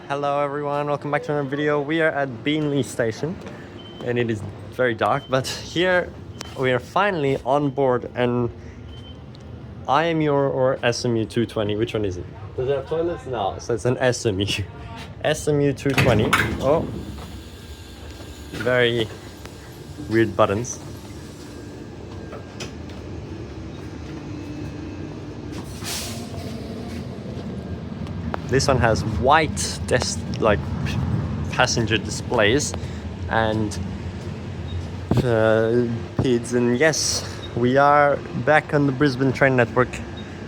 Hello everyone, welcome back to another video. We are at Beenleigh Station and it is very dark, but here we are finally on board and IMU or SMU 220, which one is it? Does it have toilets? No, so it's an SMU. SMU 220. Oh, very weird buttons. This one has white passenger displays and PIDs, and yes, we are back on the Brisbane train network.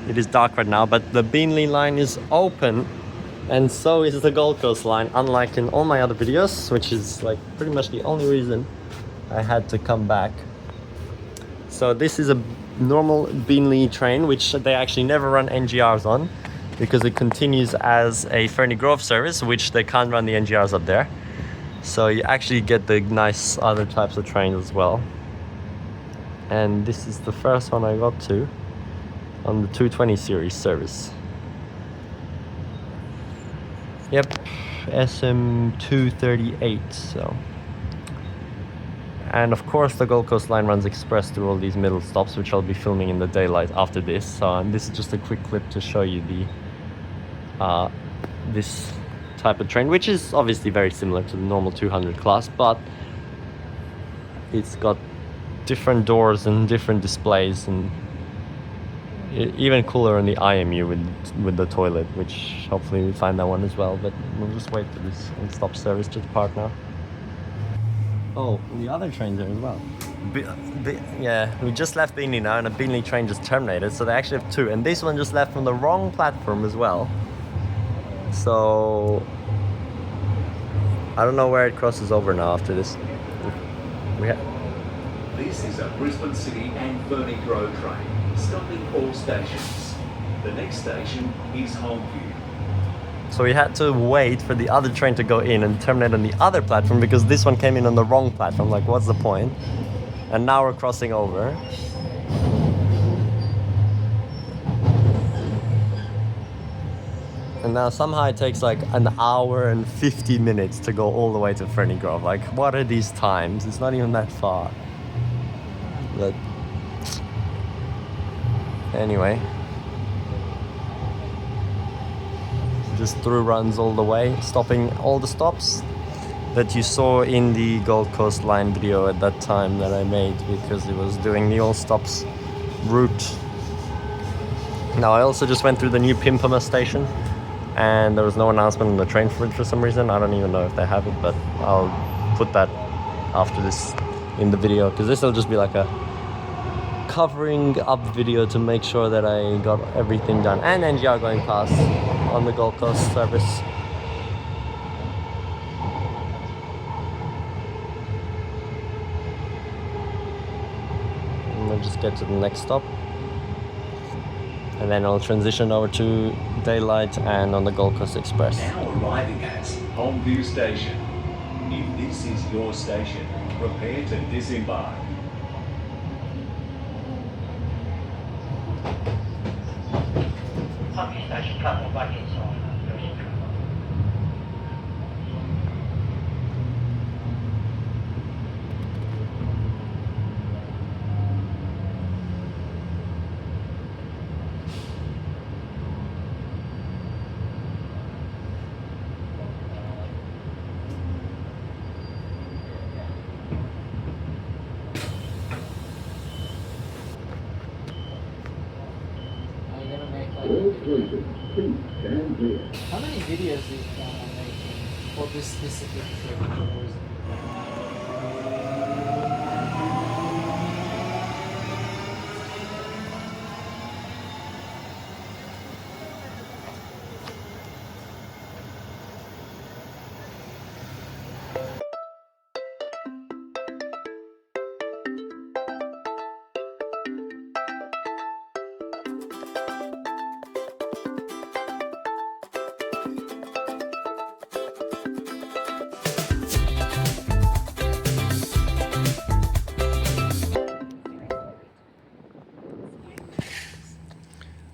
It is dark right now, but the Beenleigh Line is open and so is the Gold Coast line, unlike in all my other videos, which is like pretty much the only reason I had to come back. So this is a normal Beenleigh train, which they actually never run NGRs on, because it continues as a Ferny Grove service, which they can't run the NGRs up there. So you actually get the nice other types of trains as well. And this is the first one I got to on the 220 series service. Yep, SM238, so. And of course the Gold Coast line runs express through all these middle stops, which I'll be filming in the daylight after this. So this is just a quick clip to show you the this type of train, which is obviously very similar to the normal 200 class, but it's got different doors and different displays, and even cooler on the IMU with the toilet, which hopefully we find that one as well, but we'll just wait for this stop service to depart now. Oh, the other trains there as well. Yeah, we just left Beenleigh now, and a Beenleigh train just terminated, so they actually have two, and this one just left from the wrong platform as well. So I don't know where it crosses over now after this. This is a Brisbane City and Ferny Grove train, stopping all stations. The next station is Homeview. So we had to wait for the other train to go in and terminate on the other platform, because this one came in on the wrong platform. Like, what's the point? And now we're crossing over. And now somehow it takes like an hour and 50 minutes to go all the way to Ferny Grove. Like, what are these times? It's not even that far. But anyway, just through runs all the way, stopping all the stops that you saw in the Gold Coast line video at that time that I made, because it was doing the all stops route. Now I also just went through the new Pimpama Station, and there was no announcement on the train for it for some reason. I don't even know if they have it, but I'll put that after this in the video, because this will just be like a covering up video to make sure that I got everything done. And NGR going past on the Gold Coast service. And we'll just get to the next stop, and then I'll transition over to daylight and on the Gold Coast Express. Now arriving at Homeview Station. If this is your station, prepare to disembark. Homeview Station, couple of buckets on. How many videos is making for this specific trip?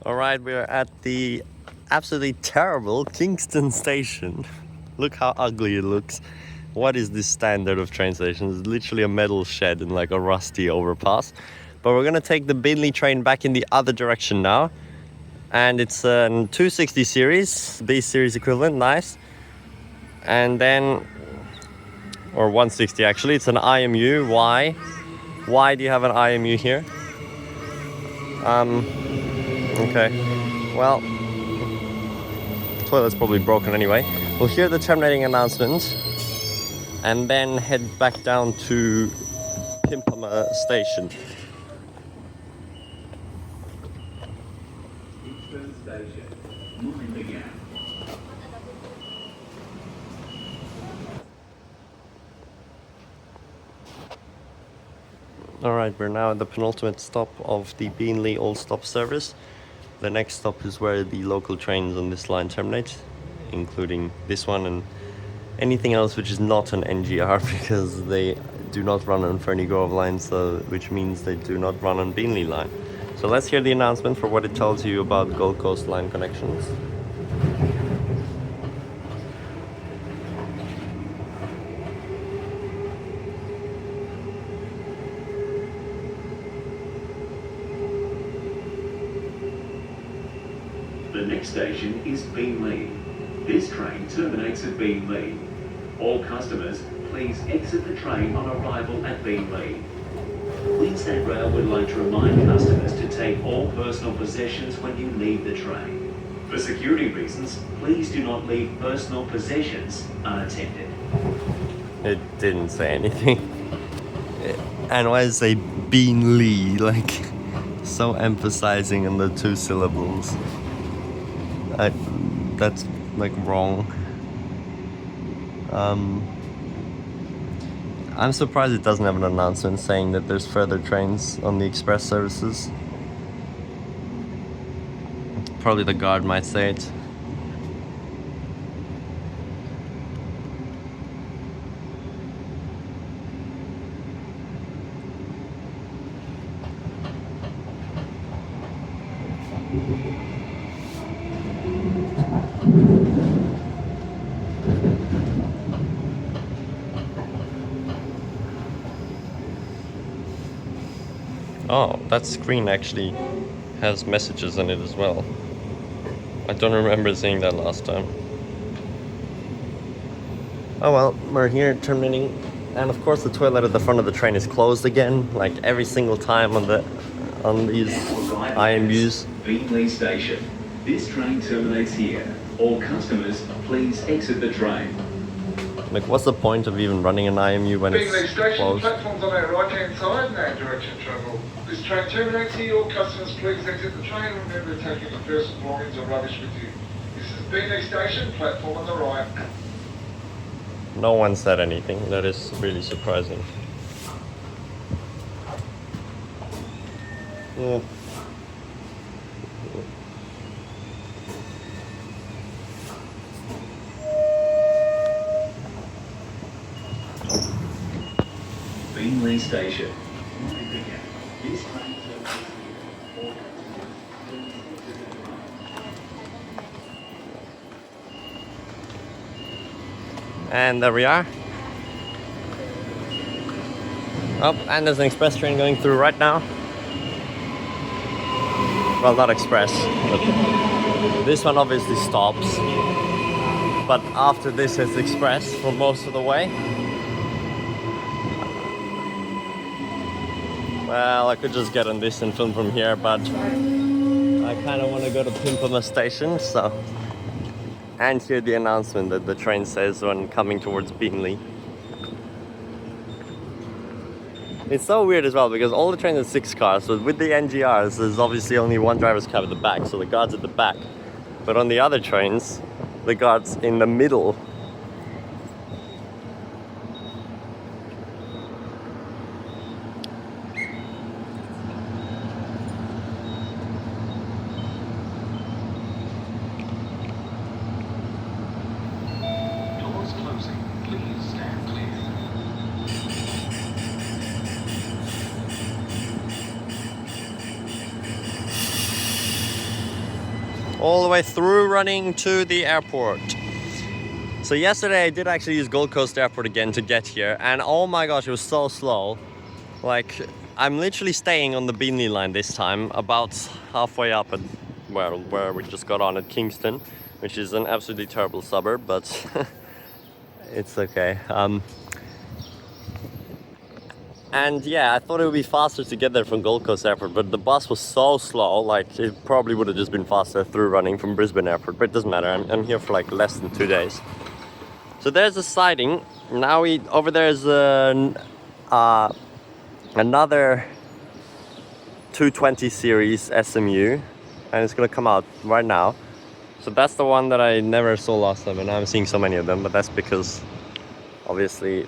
Alright, we're at the absolutely terrible Kingston Station. Look how ugly it looks. What is this standard of train stations? It's literally a metal shed and like a rusty overpass. But we're gonna take the Beenleigh train back in the other direction now. And it's a 260 series, B series equivalent, nice. And then, or 160 actually, it's an IMU. Why? Why do you have an IMU here? Okay, well, the toilet's probably broken anyway. We'll hear the terminating announcement and then head back down to Pimpama Station. Kingston Station, moving out. Alright, we're now at the penultimate stop of the Beenleigh all-stop service. The next stop is where the local trains on this line terminate, including this one and anything else which is not an NGR, because they do not run on Ferny Grove Line, so which means they do not run on Beenleigh Line. So let's hear the announcement for what it tells you about Gold Coast Line connections. The next station is Beenleigh. This train terminates at Beenleigh. All customers, please exit the train on arrival at Beenleigh. Queensland Rail would like to remind customers to take all personal possessions when you leave the train. For security reasons, please do not leave personal possessions unattended. It didn't say anything. And why does it say Beenleigh? Like, so emphasizing on the two syllables. That's like wrong. I'm surprised it doesn't have an announcement saying that there's further trains on the express services. Probably the guard might say it. Oh, that screen actually has messages on it as well. I don't remember seeing that last time. Oh well, we're here terminating, and of course the toilet at the front of the train is closed again, like every single time on these IMUs. Beenleigh Station. This train terminates here. All customers, please exit the train. Like, what's the point of even running an IMU when Beenleigh it's Station, closed? platforms on our right-hand side and our direction travel. This train terminates here. All customers please exit the train and remember to take any personal belongings or rubbish with you. This is Beenleigh Station, platform on the right. No one said anything. That is really surprising. Yeah. Beenleigh Station. This train And there we are. Oh, and there's an express train going through right now. Well, not express, but this one obviously stops. But after this it's express for most of the way. Well, I could just get on this and film from here, but I kind of want to go to Pimpama Station, so... And hear the announcement that the train says when coming towards Beenleigh. It's so weird as well, because all the trains are 6 cars, so with the NGRs, there's obviously only one driver's cab at the back, so the guard's at the back. But on the other trains, the guard's in the middle. Doors closing. Please stand clear. All the way through running to the airport. So yesterday I did actually use Gold Coast Airport again to get here, and oh my gosh, it was so slow. Like, I'm literally staying on the Beenleigh Line this time, about halfway up at where we just got on at Kingston, which is an absolutely terrible suburb, but it's okay. And yeah, I thought it would be faster to get there from Gold Coast Airport, but the bus was so slow, like it probably would have just been faster through running from Brisbane Airport, but it doesn't matter. I'm here for like less than 2 days. So there's a siding. Now over there is another 220 series SMU, and it's gonna come out right now. So that's the one that I never saw last time, and now I'm seeing so many of them, but that's because obviously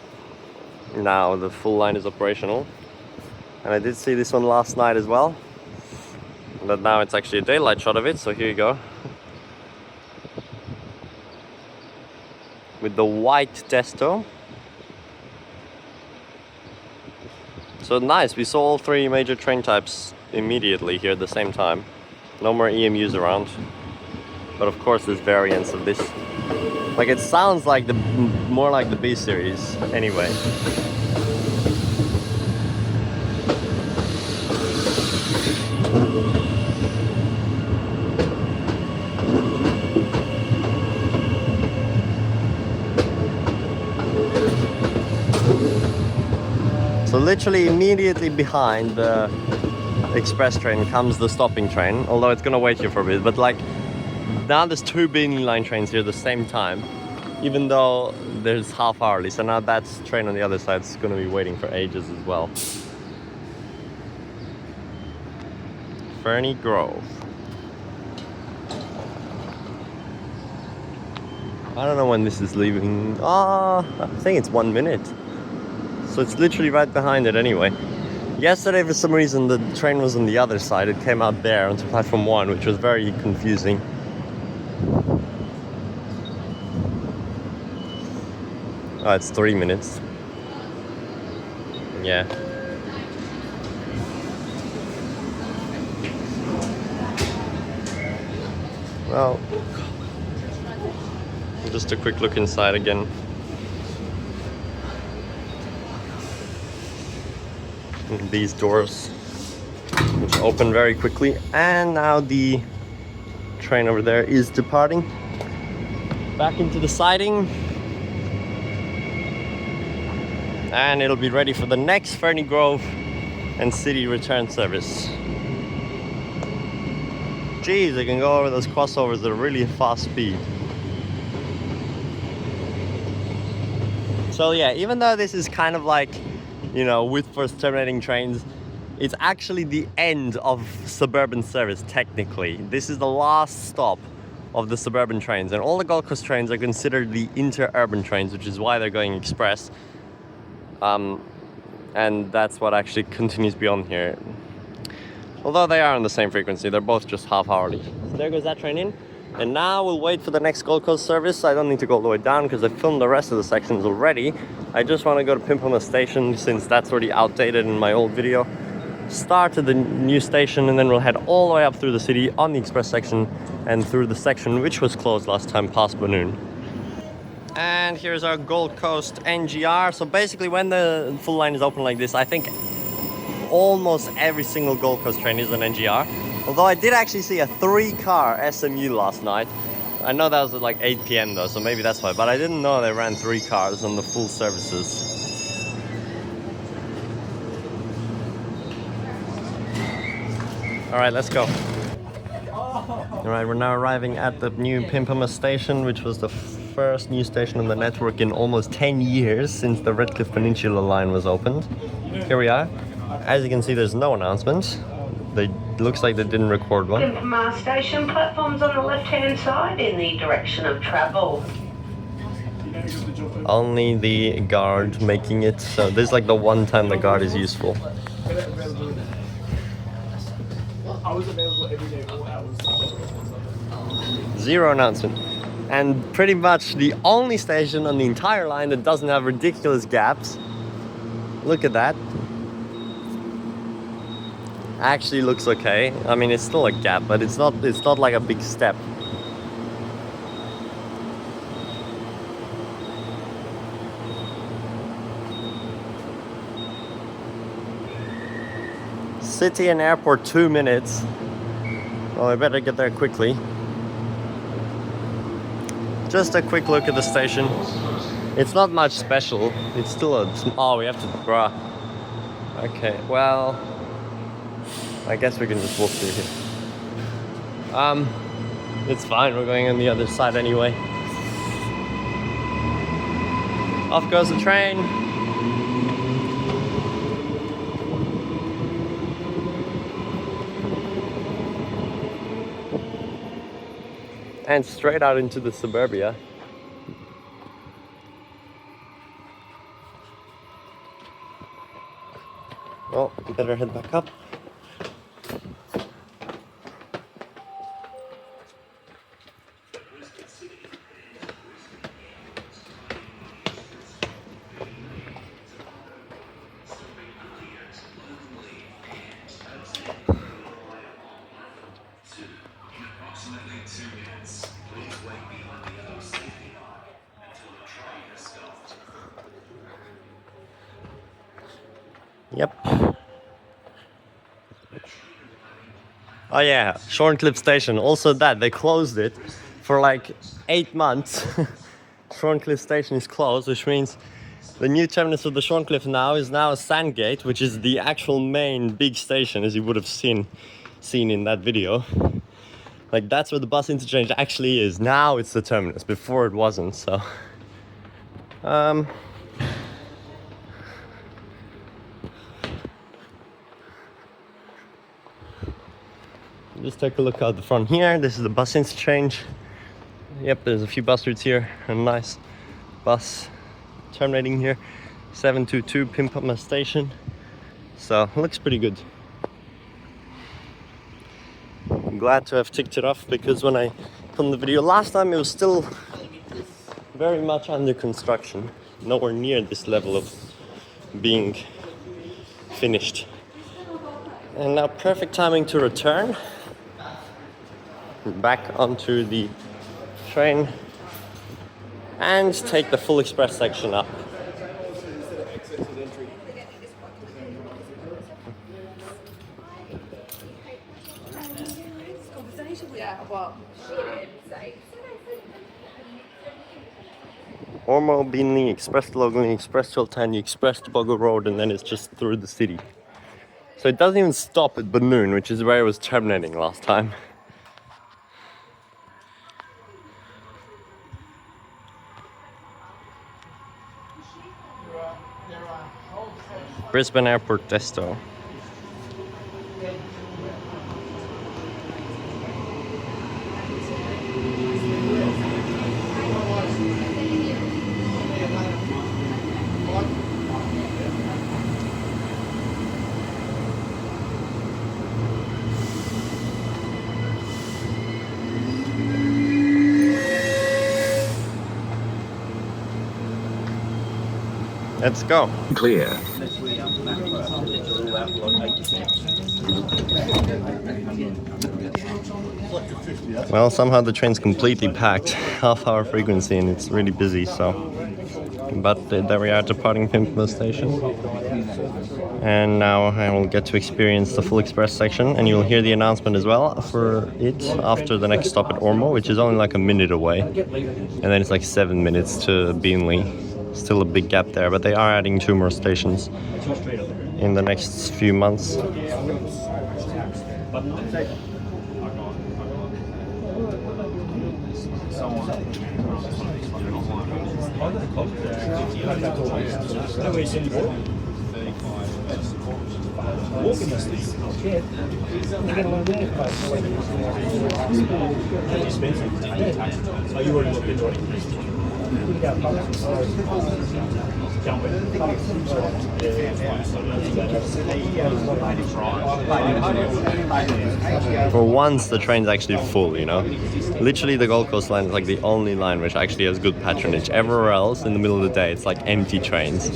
now the full line is operational. And I did see this one last night as well, but now it's actually a daylight shot of it, so here you go. With the white Desto. So nice, we saw all three major train types immediately here at the same time. No more EMUs around. But of course there's variants of this. Like, it sounds like more like the B series anyway. So literally immediately behind the express train comes the stopping train, although it's gonna wait here for a bit, but like now there's two Beenleigh Line trains here at the same time, even though there's half hourly, so now that train on the other side is gonna be waiting for ages as well. Ferny Grove. I don't know when this is leaving. I think it's 1 minute. So it's literally right behind it anyway. Yesterday, for some reason, the train was on the other side. It came out there onto platform 1, which was very confusing. Oh, it's 3 minutes. Yeah. Well, just a quick look inside again. These doors, which open very quickly, and now the train over there is departing back into the siding, and it'll be ready for the next Ferny Grove and City return service. Geez, they can go over those crossovers at a really fast speed. So yeah, even though this is kind of like, you know, with first terminating trains, it's actually the end of suburban service technically. This is the last stop of the suburban trains, and all the Gold Coast trains are considered the inter-urban trains, which is why they're going express. And that's what actually continues beyond here. Although they are on the same frequency, they're both just half hourly. So there goes that train in. And now we'll wait for the next Gold Coast service. I don't need to go all the way down because I filmed the rest of the sections already. I just want to go to Pimpama Station since that's already outdated in my old video. Start at the new station, and then we'll head all the way up through the city on the express section and through the section which was closed last time past Banoon. And here's our Gold Coast NGR. So basically when the full line is open like this, I think almost every single Gold Coast train is an NGR. Although I did actually see a 3-car SMU last night. I know that was at like 8 PM though, so maybe that's why. But I didn't know they ran 3 cars on the full services. Alright, let's go. Alright, we're now arriving at the new Pimpama Station, which was the first new station on the network in almost 10 years since the Redcliffe Peninsula line was opened. Here we are. As you can see, there's no announcement. Looks like they didn't record one. Pimpama Station, platforms on the left-hand side in the direction of travel. Only the guard making it, so this is like the one time the guard is useful. I was available every day, all hours. Zero announcement. And pretty much the only station on the entire line that doesn't have ridiculous gaps. Look at that. Actually looks okay. I mean, it's still a gap, but it's not like a big step. City and airport 2 minutes. Well, I better get there quickly. Just a quick look at the station. It's not much special. It's still a... Oh, we have to... Bruh. Okay, well... I guess we can just walk through here. It's fine. We're going on the other side anyway. Off goes the train. And straight out into the suburbia. Well, better head back up. Yep. Oh yeah, Shorncliffe Station. Also that, they closed it for like 8 months. Shorncliffe Station is closed, which means the new terminus of the Shorncliffe now is now Sandgate, which is the actual main big station, as you would have seen in that video. Like that's where the bus interchange actually is. Now it's the terminus, before it wasn't, so... Just take a look out the front here. This is the bus interchange. Yep, there's a few bus routes here. A nice bus terminating here. 722 Pimpama Station. So, it looks pretty good. I'm glad to have ticked it off because when I filmed the video last time, it was still very much under construction. Nowhere near this level of being finished. And now perfect timing to return back onto the train and take the full express section up. Ormeau, Beenleigh, express to Loganlea, express to Altandi, express to Boggo Road, and then it's just through the city. So it doesn't even stop at Banoon, which is where it was terminating last time. Brisbane Airport Desto. Let's go. Clear. Well, somehow the train's completely packed, half-hour frequency, and it's really busy, so... But there we are, departing Pimpama Station. And now I will get to experience the full express section, and you'll hear the announcement as well for it after the next stop at Ormeau, which is only like a minute away. And then it's like 7 minutes to Beenleigh. Still a big gap there, but they are adding 2 more stations in the next few months. For once, the train's actually full, you know. Literally, the Gold Coast line is like the only line which actually has good patronage. Everywhere else, in the middle of the day, it's like empty trains.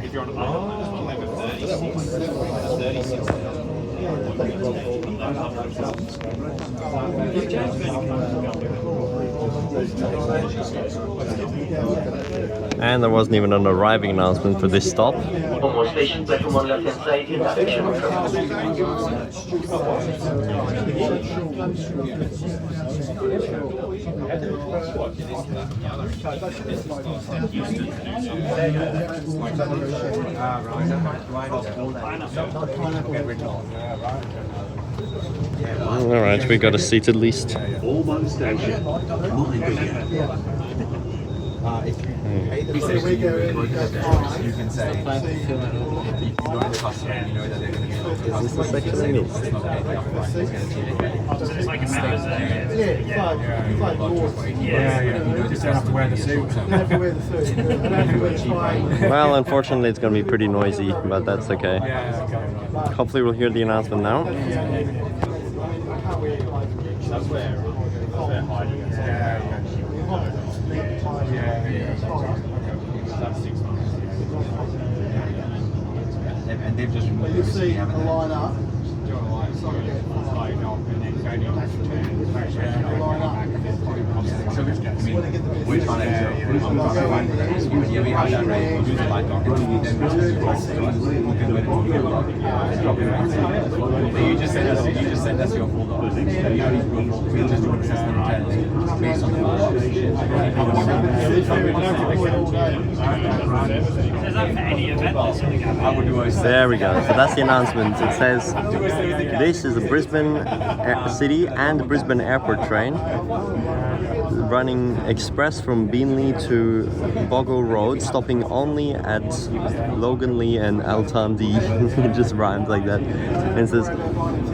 If you're on And there wasn't even an arriving announcement for this stop. Ormeau Station, platform on left-hand side in direction of Alright, we got a seated list. Ormeau Station. Mind you can say you go to the customer and you know that they're going to be Is this the section I missed? You just don't have to wear the suit. Well, unfortunately it's going to be pretty noisy, but that's okay. Hopefully we'll hear the announcement now. That's where hiding is. That's 6 months. And they've just removed everything, haven't they? line up. So we're trying to find programs. Yeah, we have that rate. We'll do the light dock. And then you just send us your full doc. We'll just do an assessment internally based on the market. There we go. So that's the announcement. It says this is the Brisbane City and Brisbane Airport train running express from Beenleigh to Boggo Road, stopping only at Loganlea and Altandi. It just rhymes like that. And it says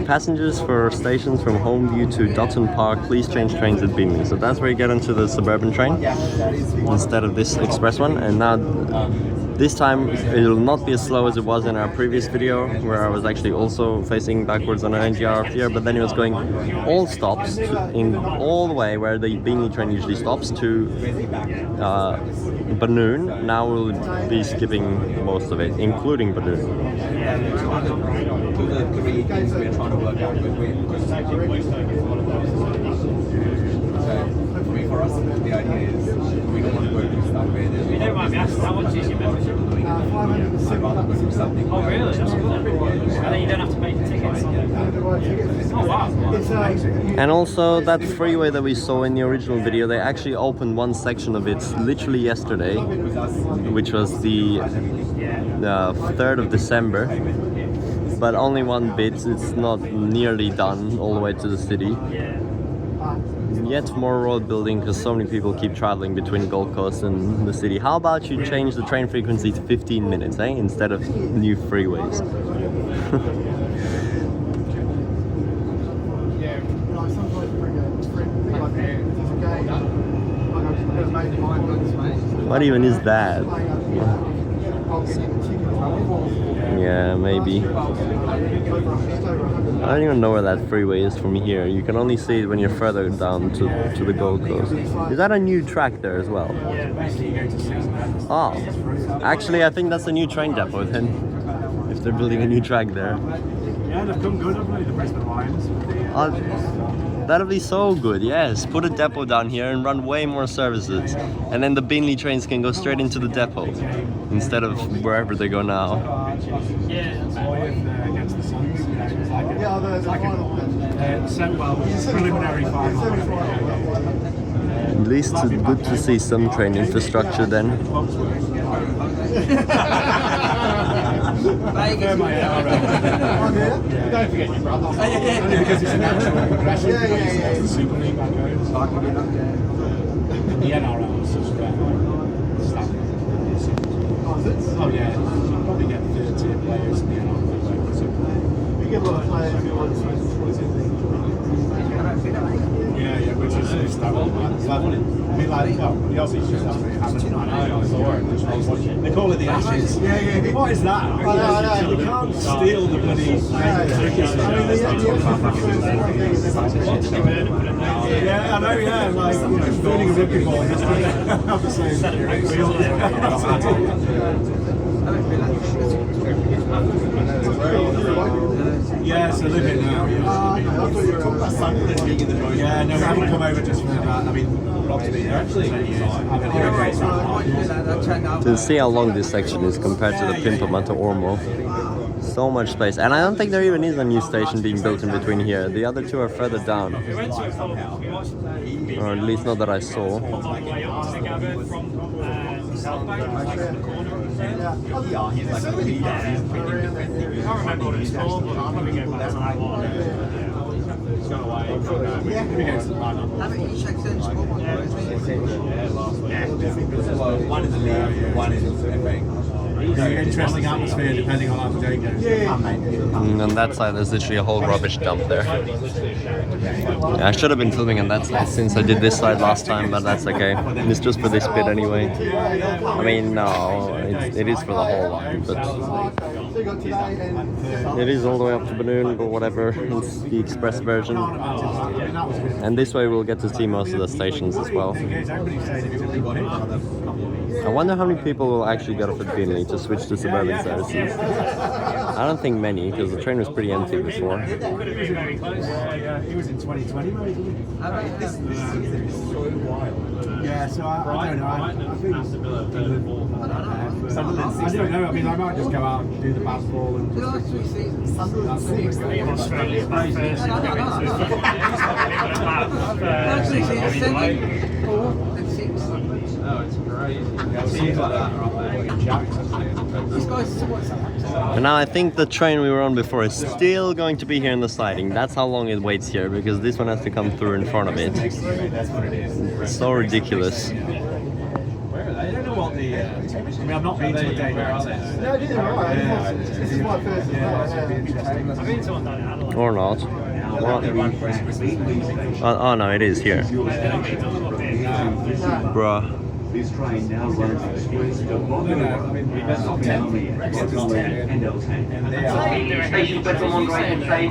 passengers for stations from Homeview to Dutton Park, please change trains at Beenleigh. So that's where you get onto the suburban train instead of this express one. And now this time it will not be as slow as it was in our previous video, where I was actually also facing backwards on an NGR here, but then it was going all stops in all the way where the Beenleigh train usually stops to Banoon. Now we'll be skipping most of it, including Banoon. For us, the idea is we don't want to go do stuff where there's... You don't mind me asking, how much is your membership? I'd rather go do something. Oh really? That's good. And then you don't have to pay for tickets. Oh wow. And also that freeway that we saw in the original video, they actually opened one section of it literally yesterday, which was the 3rd of December. But only one bit, it's not nearly done all the way to the city. Yet more road building because so many people keep traveling between Gold Coast and the city. How about you change the train frequency to 15 minutes, eh? Instead of new freeways. What even is that? Yeah, maybe. I don't even know where that freeway is from here. You can only see it when you're further down to the Gold Coast. Is that a new track there as well? Oh, actually I think that's a new train depot then, if they're building a new track there. Yeah, they've come good, haven't they, the Brisbane lines? That'll be so good, yes. Put a depot down here and run way more services. And then the Beenleigh trains can go straight into the depot instead of wherever they go now. Yeah. Against the Suns. It's like a preliminary final. At least it's good to see some train infrastructure then. Don't forget your brother. Because it's a natural progression. The Super League back home. The NRL is such a staff. Oh yeah, you probably get third-tier players in the NRL. We get a lot of players. Yeah, which is standard, man. I mean, like, well, the Aussies just have it. They call it the Ashes. Yeah. What is that? I know. You can't steal the bloody cricket. Yeah, I know, yeah. Like, you know, building a rugby ball yesterday. I'm the same. Yes, I live in now. Yeah, no, I haven't come over just for that. I mean, To see how long this section is compared to the Pimpama to Ormeau. So much space, and I don't think there even is a new station being built in between here. The other two are further down, or at least not that I saw. One in the league, one in the interesting atmosphere depending on how the day goes. And on that side there's literally a whole rubbish dump there. Yeah, I should have been filming on that side since I did this side last time, but that's okay. It's just for this bit anyway. I mean, no, it is for the whole line, but it is all the way up to Banoon, but whatever. It's the express version. And this way we'll get to see most of the stations as well. I wonder how many people will actually get off at Beenleigh to switch to suburban services. I don't think many, because the train was pretty empty before. He was in 2020, maybe. This season is so wild. Yeah, so I don't know. I think I don't know. I mean, I might just go out and do the basketball and And now I think the train we were on before is still going to be here in the siding. That's how long it waits here, because this one has to come through in front of it. It's so ridiculous. I don't know what the. I mean, I've not been to a day where it's. No, this is my first. I've been to one down in Adelaide. Or not. Oh no, it is here. Bruh. This train now runs express to Boggo Road, and Altandi. Station platform on right hand side.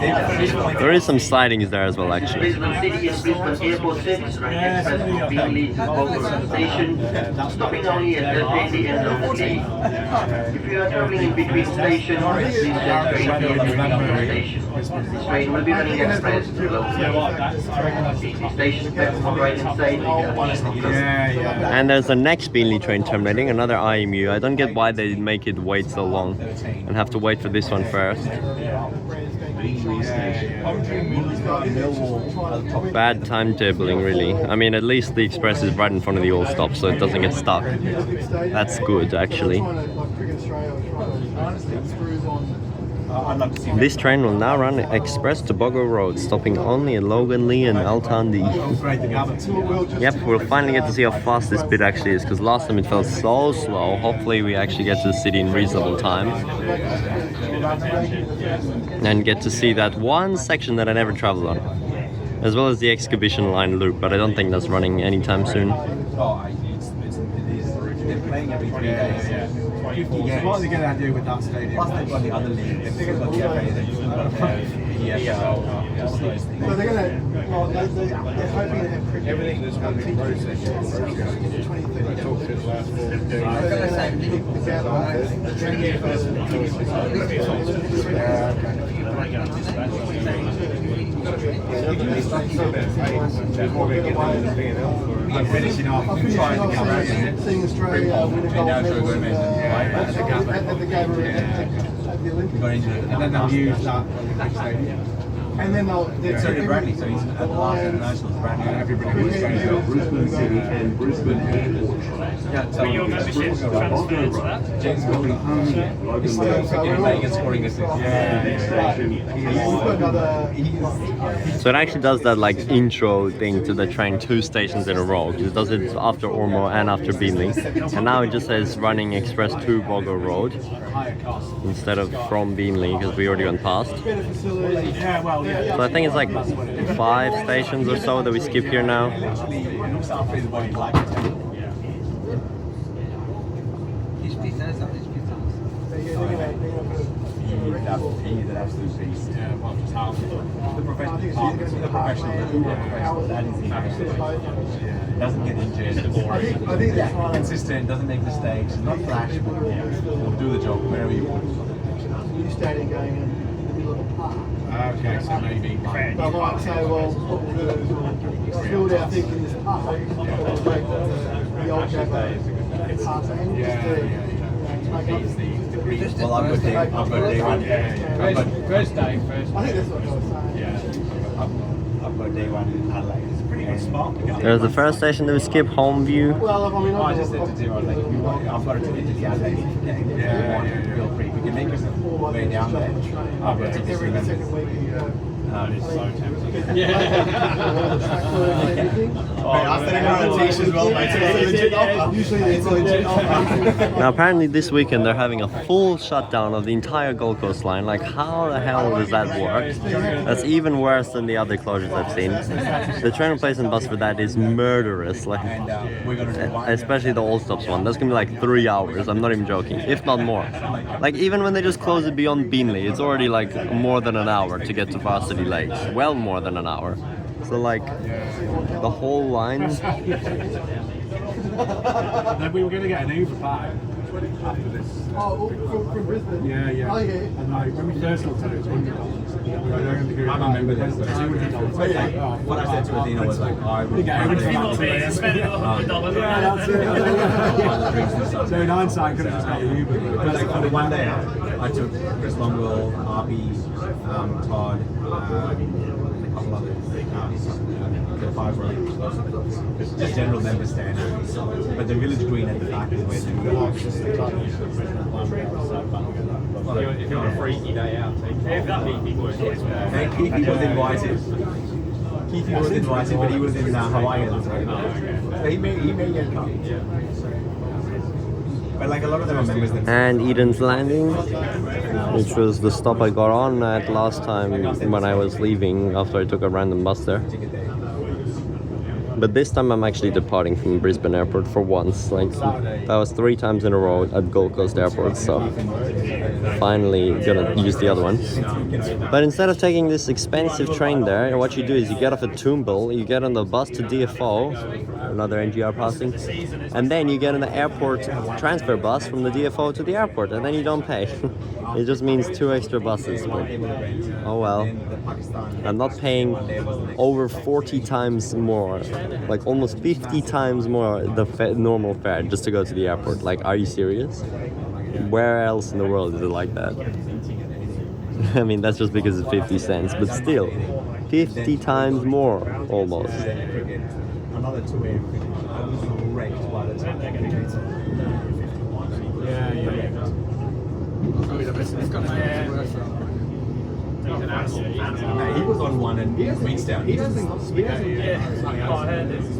There is some sidings there as well, actually. Brisbane City and Brisbane Airport service run express from Beenleigh to Boggo Road Station, stopping only at Altandi and Loganlea. If you are travelling in between stations, please just train to Terminating station. This train will be running express to Loganlea. Station platform on right hand side. And there's the next Beenleigh train terminating, another IMU. I don't get why they make it wait so long and have to wait for this one first. Bad timetabling, really. I mean, at least the express is right in front of the all stop, so it doesn't get stuck. That's good, actually. This train will now run express to Boggo Road, stopping only at Loganlea and Altandi. Yep, we'll finally get to see how fast this bit actually is, because last time it felt so slow. Hopefully we actually get to the city in reasonable time. And get to see that one section that I never traveled on. As well as the Exhibition Line loop, but I don't think that's running anytime soon. They're playing every 3 days. 50 games. What are they going to do with that stadium? Plus they've got the other leagues. They've got the FA, they've got the EFL. So they're going to, well, they're hoping to have everything that's going to be processed. I talked to the last 4 days. I'm going to say, the 10-year first. I'm finishing off and trying to come out and seeing Australia win a gold medal at the Olympics. And then they'll use that on the big stadium. And then they'll Bradley, so he's at the Lions, everybody who's going to Brisbane City and Brisbane Airport. Will your membership transfer to that? James will be home. playing and scoring assists. So it actually does that like intro thing to the train 2 stations in a row. It does it after Ormeau and after Beenleigh. And now it just says running express to Boggo Road instead of from Beenleigh, because we already went past. So I think it's like 5 stations or so that we skip here now. an absolute beast. Yeah, well, just half of them. The professional, that is doesn't get injured. Consistent, doesn't make mistakes, not flash, but will do the job wherever you want. You standing going in the middle of a park. Okay, so maybe. But I might say, well, what we'll do is we'll build our thing in this park. We'll make the old Jabba park and just Well, I've got day one. First day. I think that's what I was saying. Yeah. I've got day one in Adelaide. It's a pretty good spot. There's the first station to skip home view. Well, I mean, I just said to Tim, I was like, if you want, I've got a ticket to the Adelaide game. If you want, feel free. We can make us way down there. I've got tickets to members. It's so tempting. Now apparently this weekend they're having a full shutdown of the entire Gold Coast line. Like how the hell does that work? That's even worse than the other closures I've seen. The train replacement bus for that is murderous. Like especially the All Stops one. That's gonna be like 3 hours. I'm not even joking, if not more. Like even when they just close it beyond Beenleigh, it's already like more than an hour to get to Varsity Lakes. Well more than an hour. So like the whole line. Then we were going to get an Uber back after this. Oh, from Brisbane? Yeah. Oh, yeah. And like, when we first looked at it, it was $100. I remember this. $200. What I said to Adina was like, I will So in hindsight, could have just got the Uber. But like on the one day, I took Chris Longwell, Arby, Todd, a couple others, the 5 rows, just general member standards. But the Village Green at the back is where the If you're on a freaky day out, if that Keithy was Keithy was invited. Keithy was invited, but he was in Hawaii at the time. So he may get come. But like a lot of them are members that. And Eden's Landing, which was the stop I got on at last time when I was leaving after I took a random bus there. But this time I'm actually departing from Brisbane Airport for once. Like that was 3 times in a row at Gold Coast Airport, so finally gonna use the other one. But instead of taking this expensive train there, what you do is you get off at Toombul, you get on the bus to DFO, another NGR passing, and then you get on the airport transfer bus from the DFO to the airport, and then you don't pay. It just means 2 extra buses. But, oh well. I'm not paying over 40 times more, like almost 50 times more the normal fare just to go to the airport. Like, are you serious? Where else in the world is it like that? I mean, that's just because it's 50 cents, but still, 50 times more, almost. Another 2 I was wrecked by the time. He was on one and reached out. He doesn't.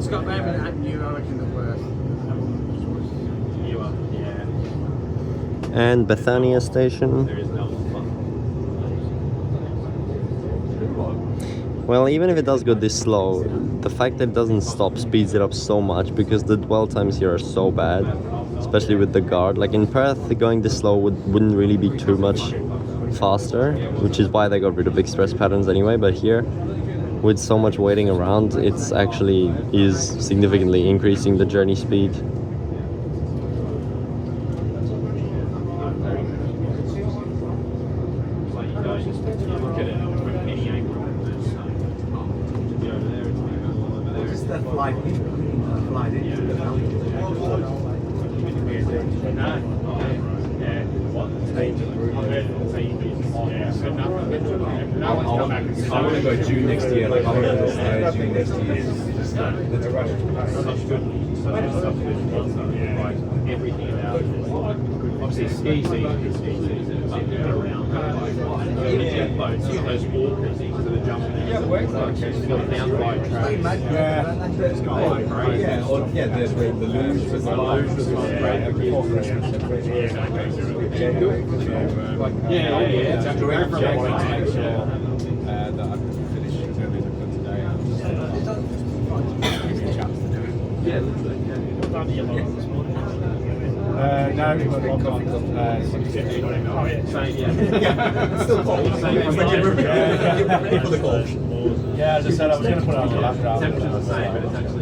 Scott Raymond and you, I reckon, the worst. And Bethania Station. Well, even if it does go this slow, the fact that it doesn't stop speeds it up so much because the dwell times here are so bad, especially with the guard. Like in Perth, going this slow wouldn't really be too much faster, which is why they got rid of express patterns anyway. But here, with so much waiting around, it's actually is significantly increasing the journey speed. I want to go June next year. Like I want to go June next year. Let's rush. Everything about it. Obviously, ski season is ski season. But around jet boats, those walkers that are jumping in. Yeah, works like it's got a downflight track. Yeah, it's got like great. Yeah, there's the luge. The luge was like great before Christmas. Yeah. It's after every day. That I can finish as early as I could today. Give me a chance to do it. Yeah, literally. What time did you get this morning? No, we've got one coffee club. Still cold. Yeah, as I said, I was going to put it on the last round. Temperature's the same, but it's actually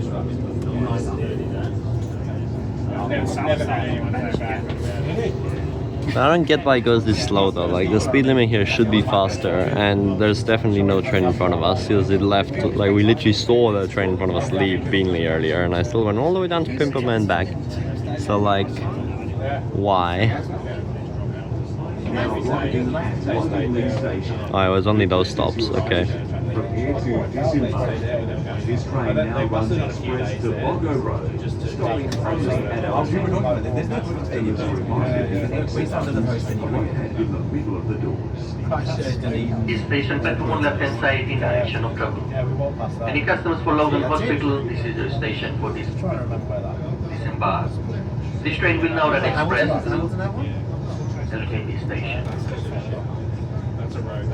I don't get why it goes this slow though. Like the speed limit here should be faster, and there's definitely no train in front of us because it left. Like we literally saw the train in front of us leave Beenleigh earlier, and I still went all the way down to Pimpama and back. So like, why? Oh, it was only those stops. Okay. Prepare to disembark. This train now runs express to Boggo Road, stopping only at Altandi. There's no point in In the middle of the doors. This station platform on left hand side in direction of travel. Yeah, we walked past that. Any customers for Logan Hospital, this is the station for this I'm trying to remember where that was. disembark. This train will now run express Hamilton that one? to Altandi station. That's a road.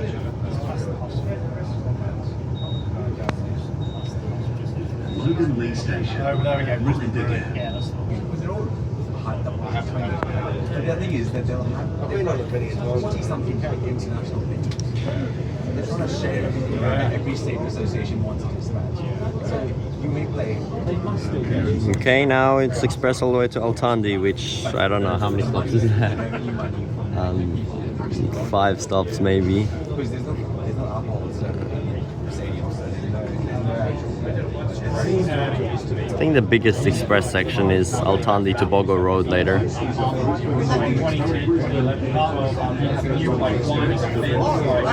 Loganlea Station. Oh, there we go. Brisbane Digger. Yeah, that's the one. The other thing is that they'll have 20-something international things. They're trying to share everything. Every state association wants to dispatch. So you may play. They must still be. Okay, now it's express all the way to Altandi, which I don't know how many stops is that. 5 stops maybe. Because there's no alcohol stadium, so there's no actual. I think the biggest express section is Altandi to Boggo Road later. I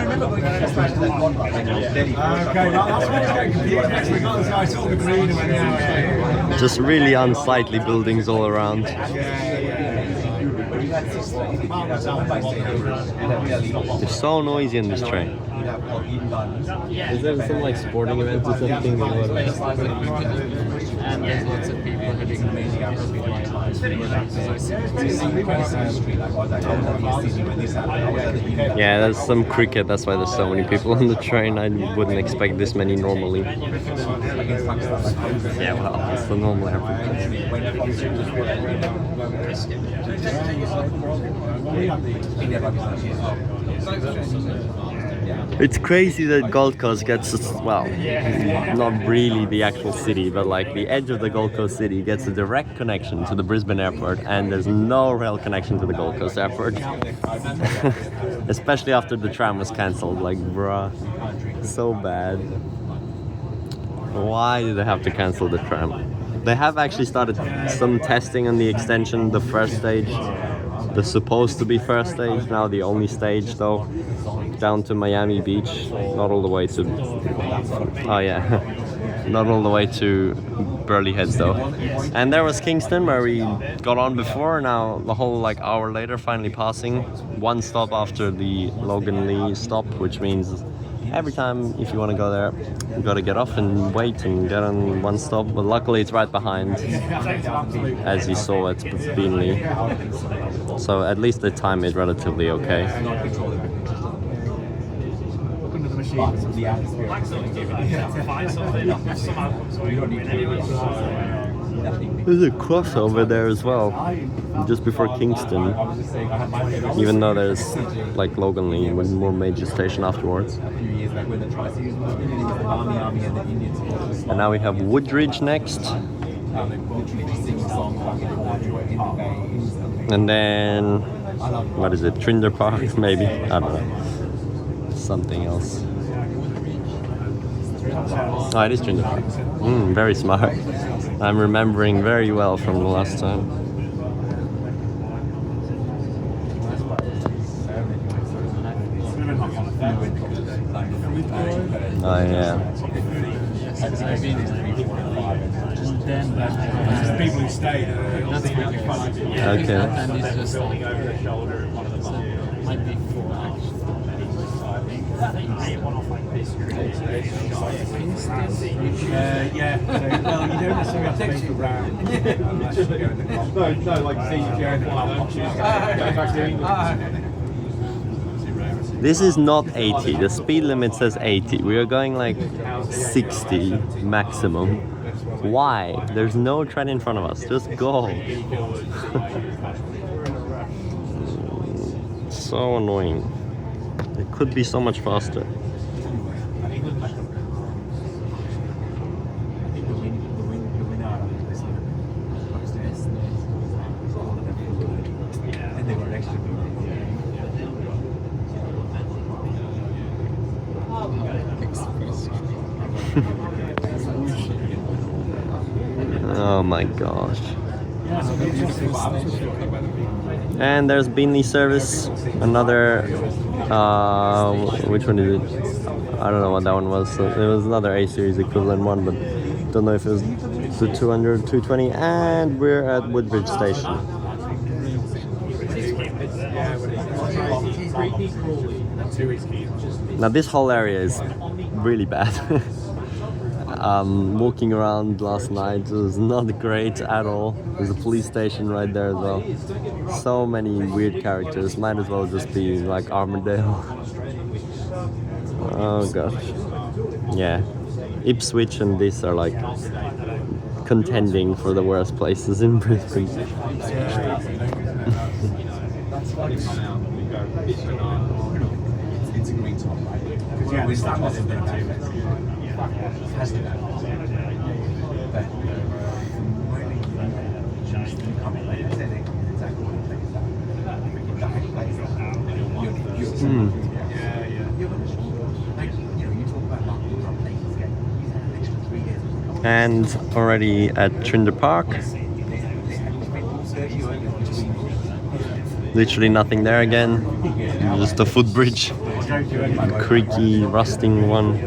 remember going to dispatch that one right. Okay, that's where it's getting confused. Next we got this guy sort of green and now. Just really unsightly buildings all around. It's so noisy in this train. Is there some like sporting event or something? And there's lots of people having amazing Yeah, there's some cricket, that's why there's so many people on the train. I wouldn't expect this many normally. Yeah, well, it's the normal airport. It's crazy that Gold Coast gets, well, not really the actual city, but like the edge of the Gold Coast city gets a direct connection to the Brisbane airport, and there's no rail connection to the Gold Coast airport. Especially after the tram was cancelled, like bruh, so bad. Why did they have to cancel the tram? They have actually started some testing on the extension, the first stage. The supposed to be first stage, now the only stage though, down to Miami Beach, not all the way to, oh yeah, not all the way to Burleigh Heads though. And there was Kingston where we got on before, now the whole like hour later finally passing, 1 stop after the Loganlea stop, which means every time if you want to go there, you got to get off and wait and get on 1 stop, but luckily it's right behind, as you saw at Beenleigh. So at least they time it relatively okay. There's a crossover there as well, just before Kingston, even though there's like Loganlea, one more major station afterwards. And now we have Woodridge next. And then, what is it, Trinder Park maybe? I don't know. Something else. Oh, it is Trinder Park. Very smart. I'm remembering very well from the last time. Oh yeah. People who stayed. Okay. And it's just might be 4 hours. Yeah. Well, you don't necessarily have to make the round. No, like see you during the This is not 80. The speed limit says 80. We are going like 60 maximum. Why? There's no train in front of us. Just go. So annoying. It could be so much faster. Oh my gosh. And there's Beenleigh service, another, which one is it? I don't know what that one was. So it was another A series equivalent one, but don't know if it was the 200, 220, and we're at Woodridge Station. Now this whole area is really bad. Walking around last night was not great at all. There's a police station right there as well. So many weird characters. Might as well just be like Armadale. Oh gosh. Yeah. Ipswich and this are like contending for the worst places in Brisbane. It's a green top, right? Because yeah, we start off with has to be. But really, you come in later, exactly what it takes. You talk about And already at Trinder Park. Literally nothing there again. Just a footbridge. Creaky, rusting one.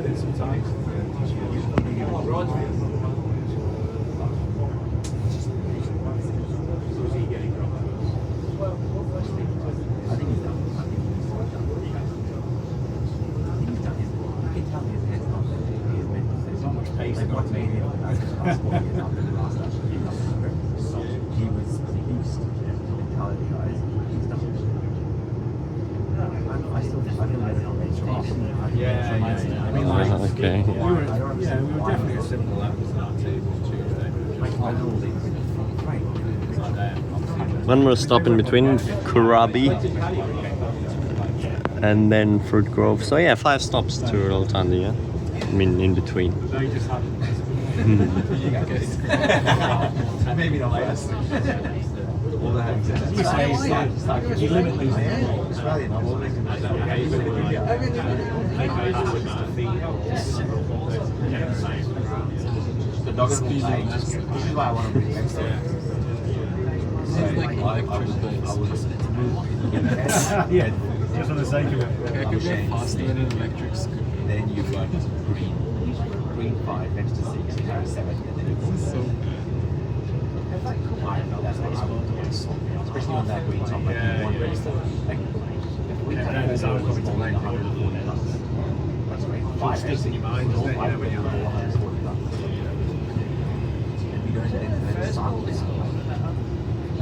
Okay. We were definitely a similar level to Tuesday. One more stop in between, Kurabi, and then Fruit Grove. So yeah, 5 stops to Altandi, yeah? I mean, in between. No, you just haven't. Maybe not last. You limit these. The dog is this is why I want to bring next time. Yeah, just for the sake of it. Then you've got green 5 next to 6, carry 7, and then you've got that's what I want to do. Especially on that green top, like you want register. Like, that's great. 5 sticks in your mind, doesn't it? When you're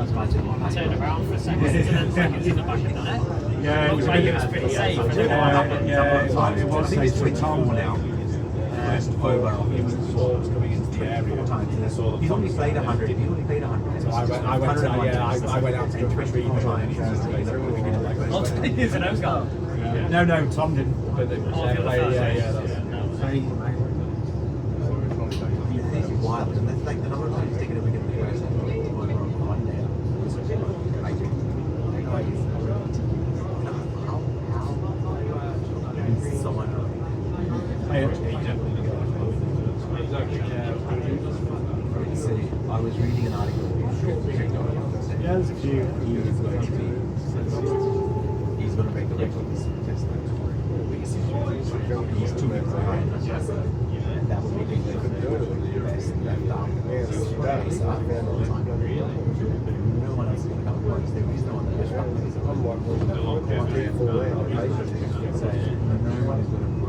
Turn around for a second and then seconds in the back of the net. Yeah, it was pretty safe. It was it's 24 now. Over. It was balls coming into the area. 4 times. He's only played 100. He only played 100. So I went out to go for 3 times. Is an Oscar? No, Tom didn't. But they It's wild, and that's like the number of times he's taken a wicket in the first one day. Someone. I was reading an article. Yeah, there's a few. He's going to make the record this test. He's 2 weeks behind. And that would be big. No one else is going to come close. There is no one that is no one is going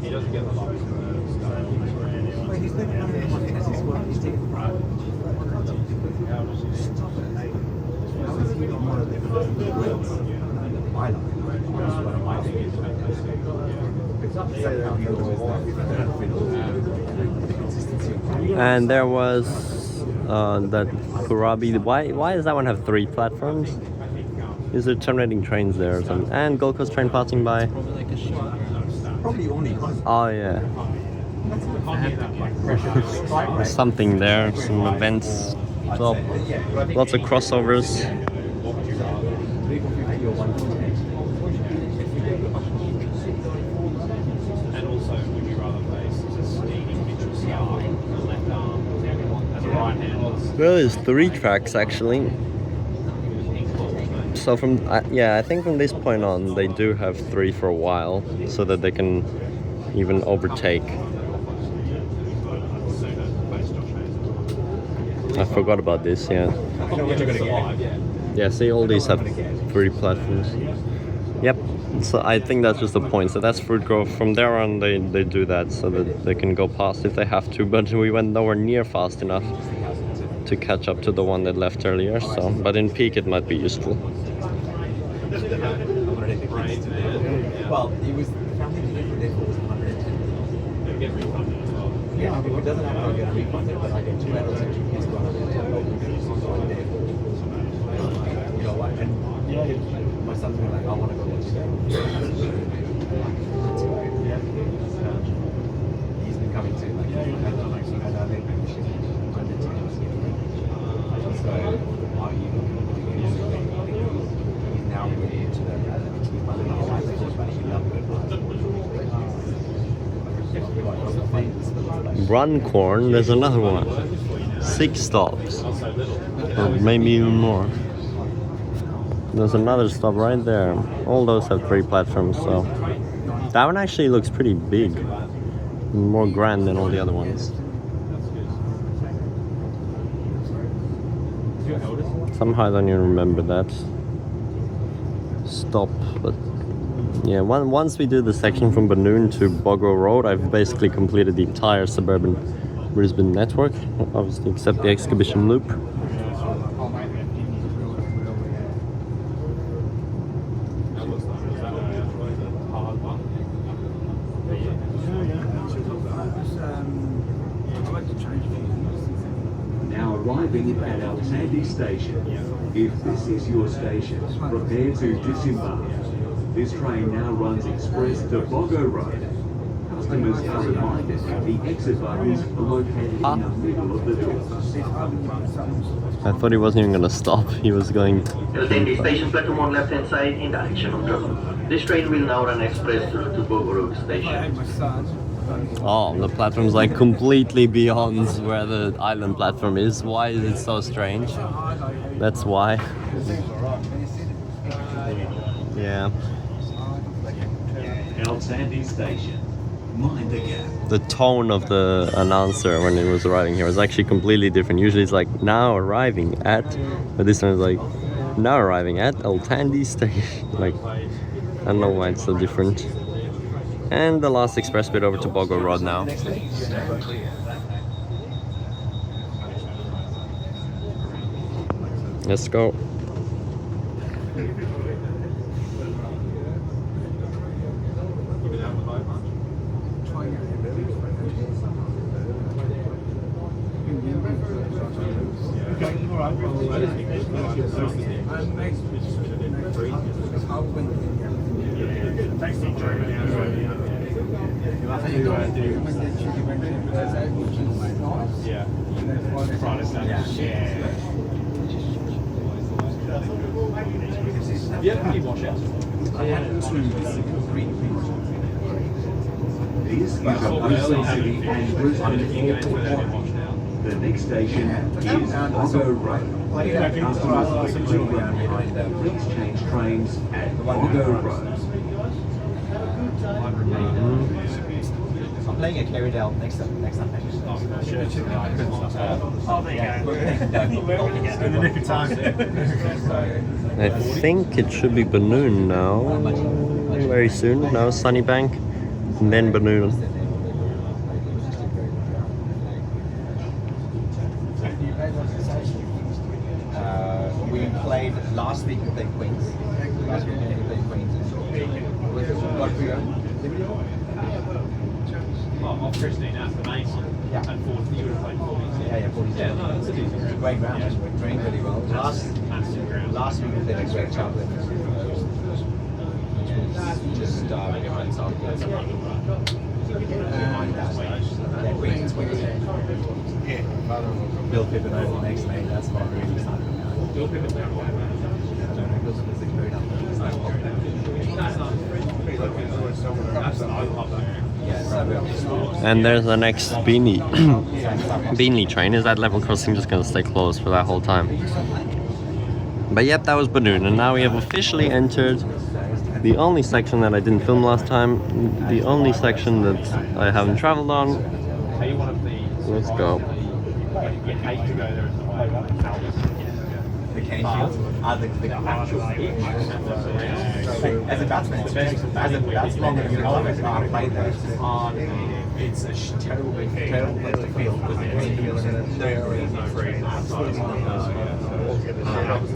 He doesn't get the lot. He's taking he's taking pride. How is he one of the my life? One of my things. How he always And there was that Kurabi. Why does that one have 3 platforms? Is there terminating trains there or something? And Gold Coast train passing by. Probably only one. Oh yeah. There's something there, some events. So, lots of crossovers. And also, would you rather place a steaming mitral scar on the left arm as a right hand? Well, there's 3 tracks actually. So from I think from this point on they do have 3 for a while, so that they can even overtake. I forgot about this. Yeah. Yeah. See, all these have 3 platforms. Yep. So I think that's just the point. So that's Fruit Grove. From there on, they do that so that they can go past if they have to. But we went nowhere near fast enough to catch up to the one that left earlier. So, but in peak it might be useful. Well, it was the family ticket therefore was 110. Yeah, if it doesn't happen, I'll get refunded, but I get 2 adults and 2 kids going on there. You know what? And my son's been like, I want to go there today. He's been coming to like, I don't like, so I think he's under 10. So, are you he's now really into the Runcorn, there's another one. 6 stops. Or maybe even more. There's another stop right there. All those have 3 platforms, so that one actually looks pretty big. More grand than all the other ones. Somehow I don't even remember that stop, but yeah, once we do the section from Banoon to Boggo Road, I've basically completed the entire suburban Brisbane network, obviously except the exhibition loop. Now arriving at Altandi Station. If this is your station, prepare to disembark. This train now runs express to Boggo Road. Customers are reminded that the exit buttons are located in the middle of the door. I thought he wasn't even going to stop, he was going... Altandi Station platform on left hand side in direction of Roma. This train will now run express through to Boggo Road Station. Oh, the platform's like completely beyond where the island platform is. Why is it so strange? That's why. Yeah. Altandi Station. Mind the gap. The tone of the announcer when he was arriving here was actually completely different. Usually it's like, now arriving at, but this one is like, now arriving at Altandi Station. Like, I don't know why it's so different. And the last express bit over to Boggo Road now. Let's go. This is a Brisbane City and Brisbane Airport line. The next station is Boggo Road. Customers please change trains at Boggo Road. I'm playing a carried out next time. Oh, there you go. In the nick of time. I think it should be Banoon now. Very soon. Now Sunnybank. And then Banoon. We played last week. We played Queens. Last week we played Queens. What for you? Off Christine, that's the main one. Yeah. You would have played 40. Yeah, 40. Yeah, no, it's a decent ground. Great ground, trained really well. Massive ground. Last week we played a great chocolate. Just behind South. Behind that. Yeah, Queen's Queen. Bill Pippin over the next lane, that's not really exciting. Bill Pippin's down one. I don't know, Bill Pippin's like very up. And there's the next Beenleigh train. Is that level crossing just gonna stay closed for that whole time? But yep, that was Banoon, and now we have officially entered the only section that I didn't film last time, the only section that I haven't traveled on. Let's go. You hate to go there as well. The cane shields are the actual as a batsman, that's longer than your life. I played there. It's a terrible place to feel because the cane shields are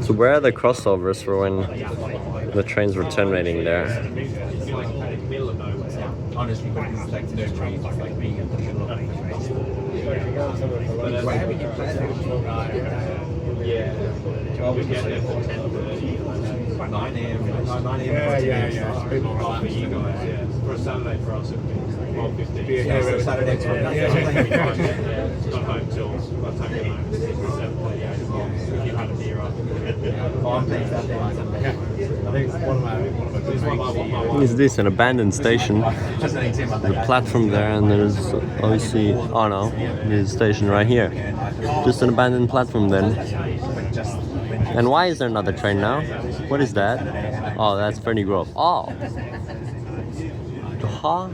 So where are the crossovers for when the trains were terminating there? honestly, but it's like no trees, it's like being in the middle of like why haven't you planned it? Yeah. 12 we get there for 10:30. 9 a.m. 9 a.m. Yeah. It's a bit more right for you guys, yeah. For a Saturday for us, it would be 12:15. Yeah, so Saturday, Not home till by the time you get home. 7:38 as well. If you had a beer after. I'm playing Saturday and Sunday. I think it's one of my Is this an abandoned station? just an example. The platform there, and there's obviously, oh no, there's a station right here. Just an abandoned platform then. And why is there another train now? What is that? Oh, that's Ferny Grove. Oh! Huh?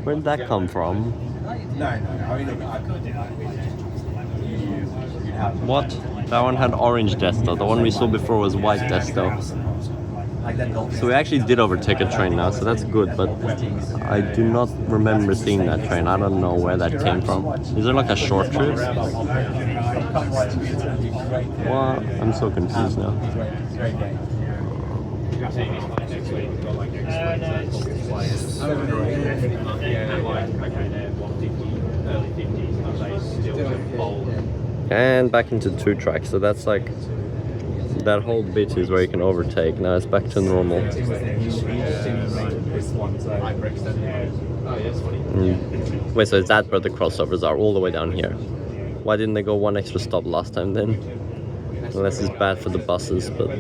Where did that come from? No. I mean, look, What? That one had orange desto. The one we saw before was white desto. like that golf. So we actually did overtake a train now, so that's good, but I do not remember seeing that train. I don't know where that came from. Is there like a short trip? What? I'm so confused now. Great game. Next week, we've got like players. And like, okay, they're 150, early 50s, but they still bowl. And back into 2 tracks, so that's like that whole bit is where you can overtake. Now it's back to normal. Oh, yes, Wait, so is that where the crossovers are, all the way down here? Why didn't they go one extra stop last time then? Unless it's bad for the buses, but...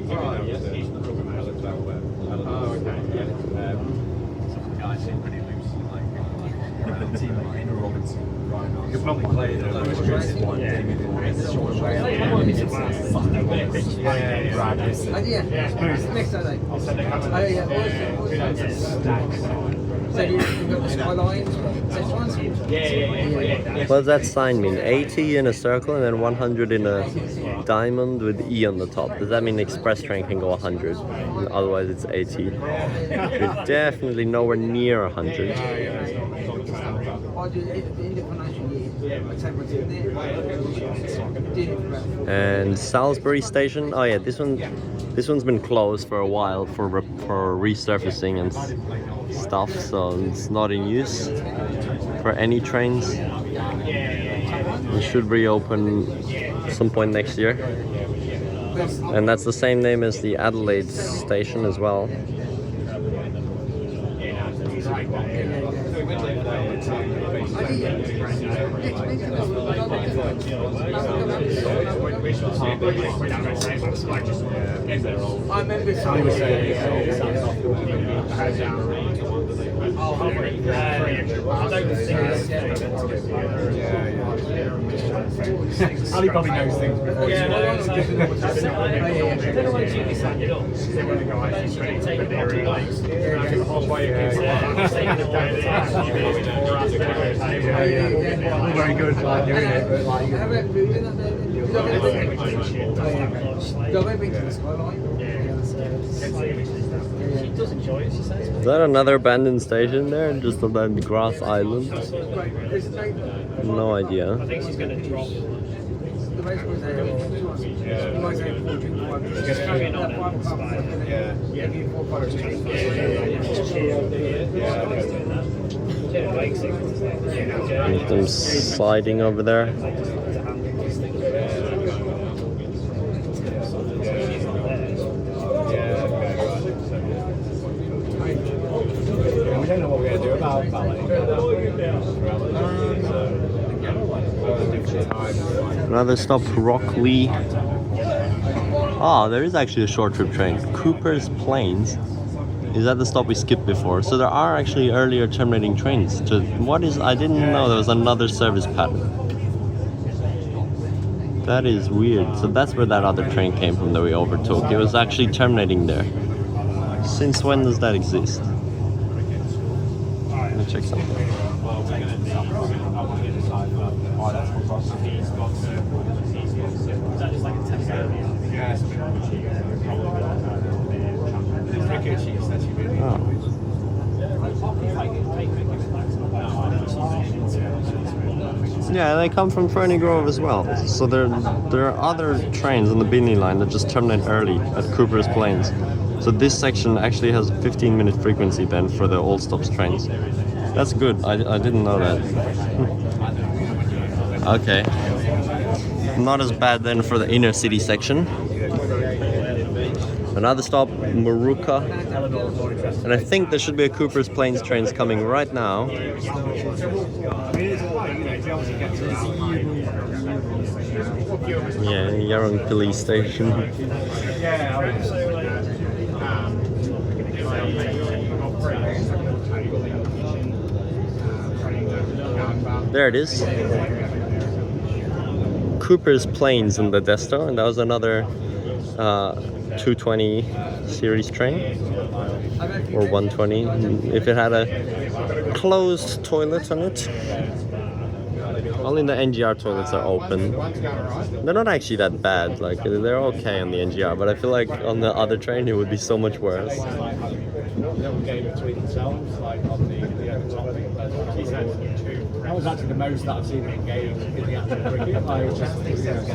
You could probably play the one Next Saturday. So you've got the skyline, What does that sign mean? 80 in a circle and then 100 in a diamond with E on the top. Does that mean the express train can go 100? Otherwise it's 80. You're definitely nowhere near 100. And Salisbury Station. Oh yeah, this one's been closed for a while for resurfacing and stuff, so it's not in use for any trains. It should reopen some point next year. And that's the same name as the Adelaide station as well. I remember somebody saying Ali probably knows things before. Very good for doing it, but like Is that another abandoned station there? Just on that grass island? No idea. I think she's going to drop. With them sliding over there. We don't know what we're going to do about ballet. Another stop, Rockley. Ah, there is actually a short trip train. Cooper's Plains is at the stop we skipped before. So there are actually earlier terminating trains. I didn't know there was another service pattern. That is weird. So that's where that other train came from that we overtook. It was actually terminating there. Since when does that exist? Let me check something. Yeah, they come from Ferny Grove as well. So there are other trains on the Beenleigh Line that just terminate early at Cooper's Plains. So this section actually has a 15-minute frequency then for the all stops trains. That's good. I didn't know that. Okay. Not as bad then for the inner city section. Another stop, Maruka. And I think there should be a Cooper's Plains trains coming right now. Yeah, Yarong Police Station. There it is. Cooper's Plains in the Desto, and that was another 220 series train, or 120 if it had a closed toilet on it. Only the NGR toilets are open. They're not actually that bad, like they're okay on the NGR, but I feel like on the other train it would be so much worse. That was actually the most that I've seen engaged in the actual cricket.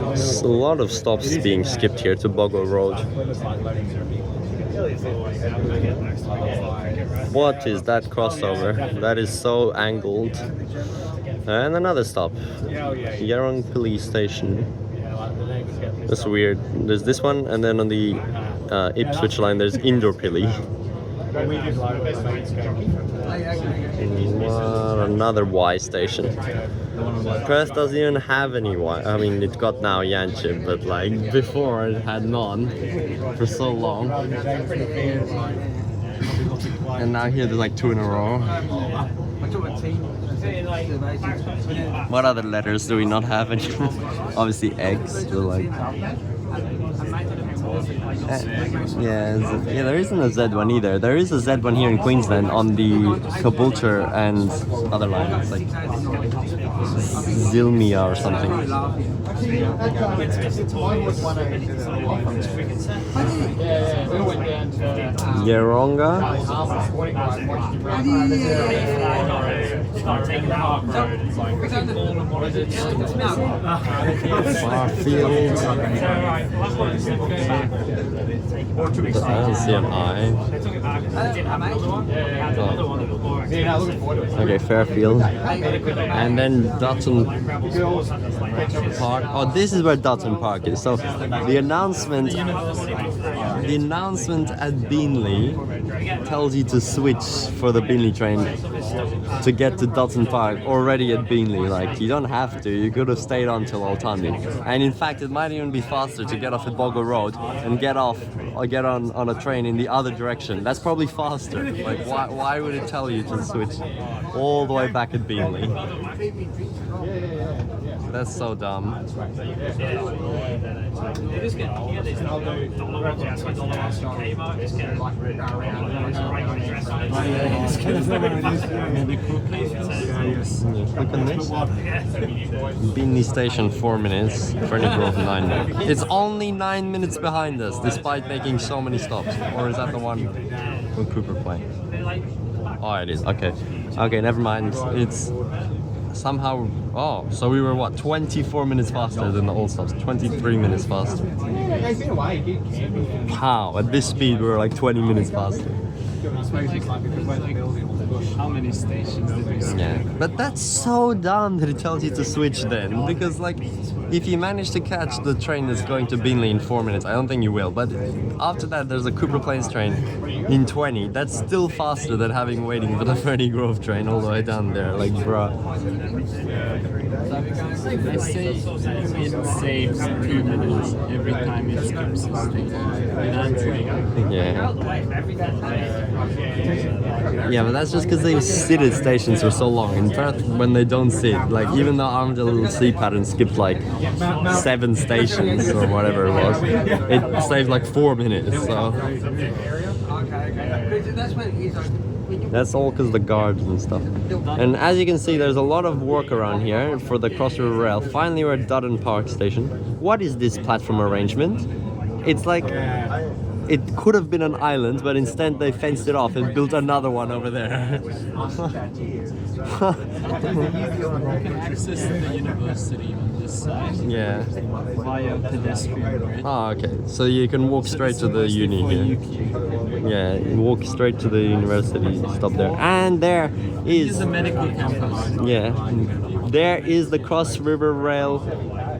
There's a lot of stops being skipped here to Boggo Road. What is that crossover? That is so angled. And another stop, Yarong Police Station. That's weird. There's this one, and then on the Ipswich line there's Indoorpilly. What another Y station. Perth doesn't even have any Y. I mean, it's got now Yanchep, but like before it had none for so long. And now here there's like two in a row. What other letters do we not have anymore? Obviously X, but like... yeah, there isn't a Z one either. There is a Z one here in Queensland on the Caboolture and other lines, like Zilmia or something. Yeronga. Farfield. I don't see an I. Okay, Fairfield. And then Dutton Park. Oh, this is where Dutton Park is. So the announcement at Beenleigh tells you to switch for the Beenleigh train to get to Dutton Park already at Beenleigh. Like, you don't have to. You could have stayed on till Altandi. And in fact, it might even be faster to get off at Boggo Road and get off or get on a train in the other direction. That's probably faster. Like, why would it tell you to switch all the way back at Beenleigh? That's so dumb. Look at this. Beenleigh Station 4 minutes, Ferny Grove 9 minutes. It's only 9 minutes behind us, despite making so many stops. Or is that the one from Cooper Plains? Oh, it is. Okay. Okay, never mind. It's somehow... Oh, so we were what? 24 minutes faster than the old stops. 23 minutes faster. How? At this speed we were like 20 minutes faster. How many stations did we see? Yeah, but that's so dumb that it tells you to switch then, because like, if you manage to catch the train that's going to Beenleigh in 4 minutes, I don't think you will, but after that there's a Cooper Plains train in 20. That's still faster than having waiting for the Ferny Grove train all the way down there, like bruh. They say it saves 2 minutes every time it skips a station. And I'm trying. Yeah. Yeah, but that's just because they sit at stations for so long. In Perth, when they don't sit, like even though Armadillo C pattern skipped like 7 stations or whatever it was, it saved like 4 minutes. So that's all because of the guards and stuff. And as you can see, there's a lot of work around here for the Cross River Rail. Finally, we're at Dutton Park Station. What is this platform arrangement? It's like, it could have been an island, but instead they fenced it off and built another one over there. You can access the university on this side. Yeah. Via pedestrian, right? Ah, okay. So you can walk straight to the uni here. Yeah, you walk straight to the university, stop there. And there It's is... a medical campus. Yeah. There is the Cross River Rail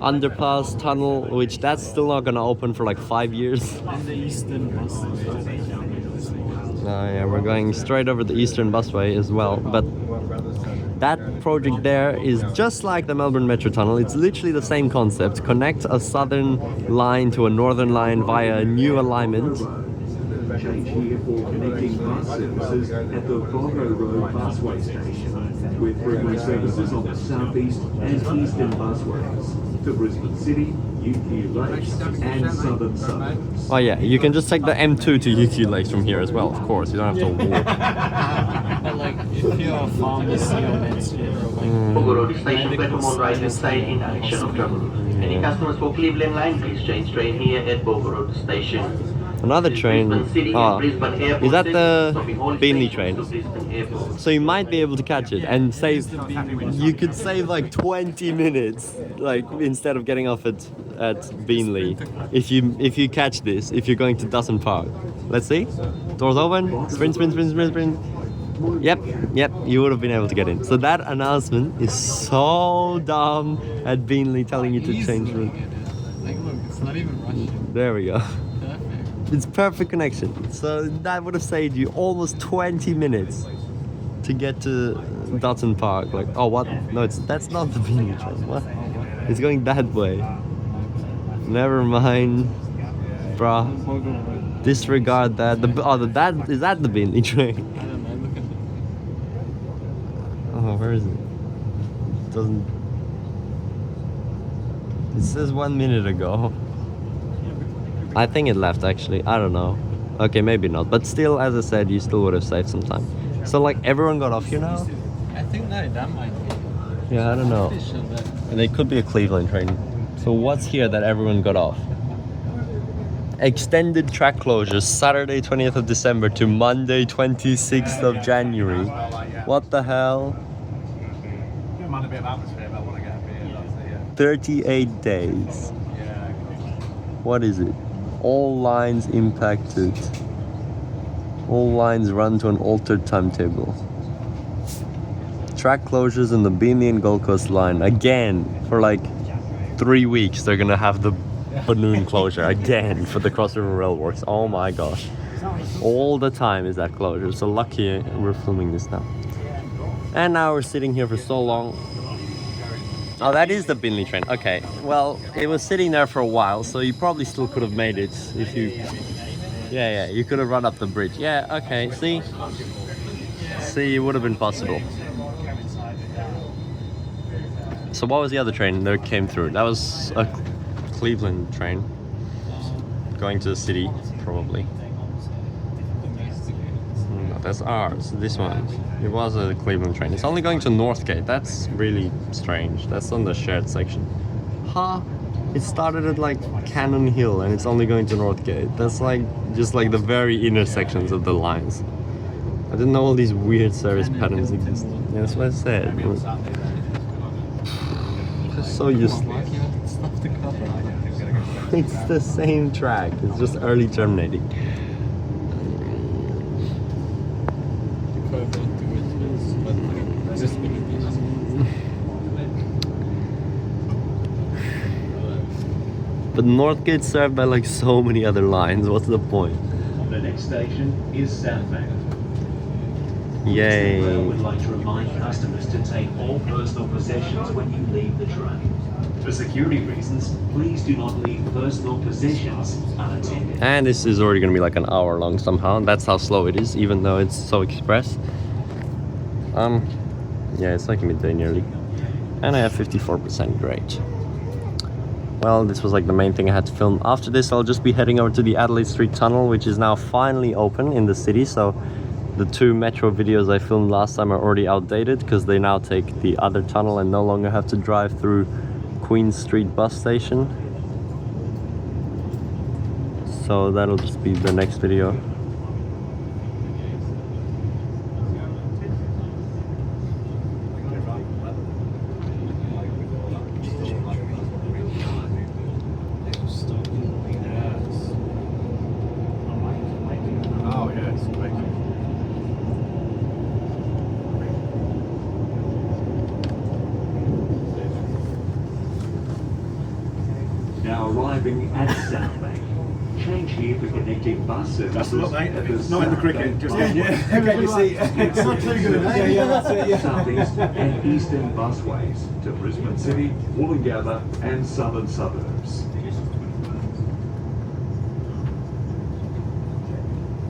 underpass tunnel, which that's still not gonna open for like 5 years. And the Eastern Busway. Oh yeah, we're going straight over the Eastern Busway as well, but that project there is just like the Melbourne Metro Tunnel. It's literally the same concept. Connect a southern line to a northern line via a new alignment. Change here for connecting bus services at the Boggo Road busway station, with frequent services on the southeast and eastern busways to Brisbane City, UQ Lakes and southern suburbs. Oh yeah, you can just take the M2 to UQ Lakes from here as well, of course. You don't have to walk. But like, if you're a pharmacy or that's Boggo Road station platform on right hand side in direction of travel. Any customers for Cleveland Line, please change train here at Boggo Road station. Another train. Oh, is that the Beenleigh train? So you might be able to catch it and save. You could save like 20 minutes, like instead of getting off at Beenleigh, if you catch this. If you're going to Dutton Park, let's see. Doors open. Sprint, sprint, sprint, sprint, sprint. Yep. You would have been able to get in. So that announcement is so dumb at Beenleigh, telling you to change route. like, look, it's not even rushing. There we go. Perfect. It's perfect connection. So that would have saved you almost 20 minutes to get to Dutton Park. Like, oh what? No, that's not the Beenleigh train. What? It's going that way. Never mind, bruh. Disregard that. Is that the Beenleigh train? I don't know, look at Oh, where is it? Doesn't. It says 1 minute ago. I think it left actually. I don't know. Okay, maybe not. But still, as I said, you still would have saved some time. So like everyone got off here now? I think no, that might be. Yeah, I don't know. Pretty sure that- And it could be a Cleveland train. So what's here that everyone got off? Extended track closures Saturday 20th of December to Monday 26th of January. What the hell? 38 days. What is it? All lines impacted. All lines run to an altered timetable. Track closures in the Beenleigh and Gold Coast line. Again, for like 3 weeks, they're gonna have the Banoon closure again for the Cross River Rail Works. Oh my gosh. All the time is that closure. So lucky we're filming this now. And now we're sitting here for so long. Oh, that is the Beenleigh train. Okay. Well, it was sitting there for a while, so you probably still could have made it if you... Yeah, you could have run up the bridge. Yeah, okay. See, it would have been possible. So what was the other train that came through? That was a Cleveland train going to the city, probably. No, that's ours. This one. It was a Cleveland train. It's only going to Northgate. That's really strange. That's on the shared section. Huh? It started at like Cannon Hill and it's only going to Northgate. That's like just like the very inner sections of the lines. I didn't know all these weird service patterns exist. Yeah, that's what I said. Just so useless. It's the same track. It's just early terminating. But Northgate's served by like so many other lines. What's the point? The next station is Southbank. Yay. Rail would like to remind customers to take all personal possessions when you leave the train. For security reasons, please do not leave personal possessions unattended. And this is already going to be like an hour long somehow. That's how slow it is, even though it's so express. Yeah, it's like midday nearly. And I have 54%, great. Well, this was like the main thing I had to film. After this, I'll just be heading over to the Adelaide Street Tunnel, which is now finally open in the city. So the 2 metro videos I filmed last time are already outdated because they now take the other tunnel and no longer have to drive through Queen Street bus station. So that'll just be the next video. Oh, yeah, it's great. Now arriving at Southbank. Change here for connecting bus services. That's what, mate. at the Not in the Southbank cricket. Just Line. okay, you see. It's not too good, eh? Yeah, that's it, yeah. Southeast and eastern busways to Brisbane City, Wollongabba and southern suburbs.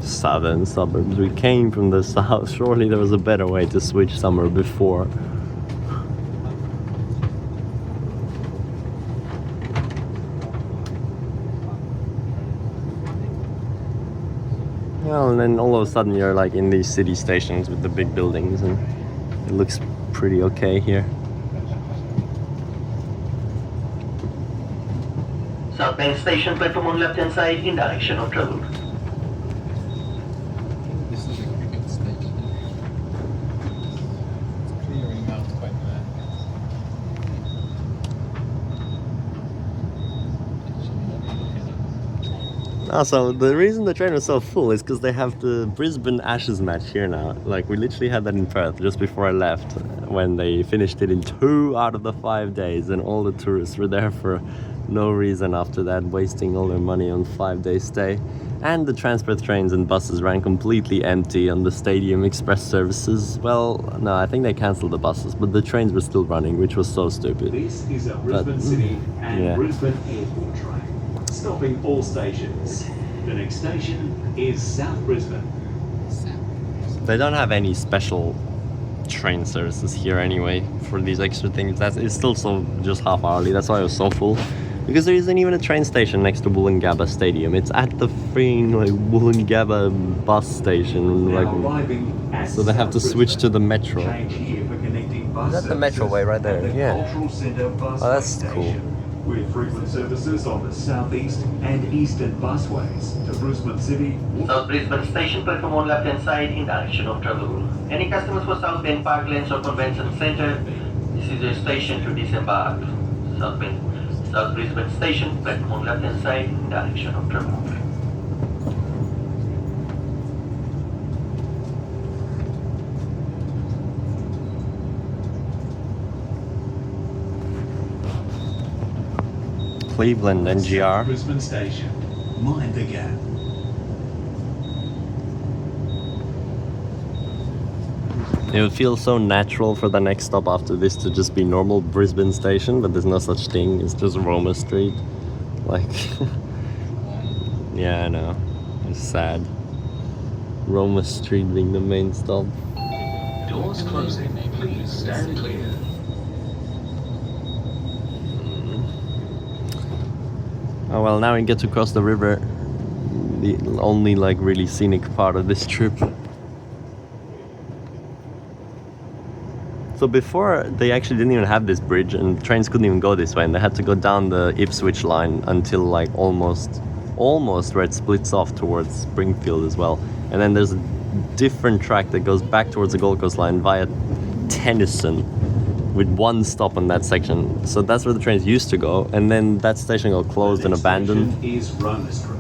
Southern suburbs. We came from the south. Surely there was a better way to switch somewhere before. Well, and then all of a sudden you're like in these city stations with the big buildings, and it looks pretty okay here. Southbank Station, platform on left hand side in direction of travel. This is a cricket station. It's clearing out quite bad. Also, the reason the train was so full is because they have the Brisbane Ashes match here now. Like, we literally had that in Perth just before I left, when they finished it in 2 out of the 5 days, and all the tourists were there for no reason after that, wasting all their money on 5-day stay. And the transport trains and buses ran completely empty on the Stadium Express services. Well, no, I think they cancelled the buses, but the trains were still running, which was so stupid. This is a Brisbane City and Brisbane Airport train, stopping all stations. The next station is South Brisbane. They don't have any special train services here anyway for these extra things. It's still so just half hourly. That's why it was so full. Because there isn't even a train station next to Wollongabba Stadium. It's at the freaking like Wollongabba bus station. Now arriving at So they have to switch to the metro. Change here for connecting bus Is that the metro services way right there? at the Yeah. Cultural Centre bus Oh, that's station, cool. with frequent services on the southeast and eastern busways to Brisbane City. South Brisbane Station, platform on left hand side in direction of travel. Any customers for South Bend Parklands or Convention Centre, this is your station to disembark. South Brisbane Station, platform on left hand side in direction of travel. Cleveland NGR. Brisbane Station. Mind the gap. It would feel so natural for the next stop after this to just be normal Brisbane Station, but there's no such thing. It's just Roma Street. Like, yeah, I know. It's sad. Roma Street being the main stop. Doors closing. Please stand clear. Oh well, now we get to cross the river. The only like really scenic part of this trip. So before, they actually didn't even have this bridge, and trains couldn't even go this way, and they had to go down the Ipswich line until like almost where it splits off towards Springfield as well. And then there's a different track that goes back towards the Gold Coast line via Tennyson, with one stop on that section. So that's where the trains used to go, and then that station got closed and abandoned. Is Roma Street.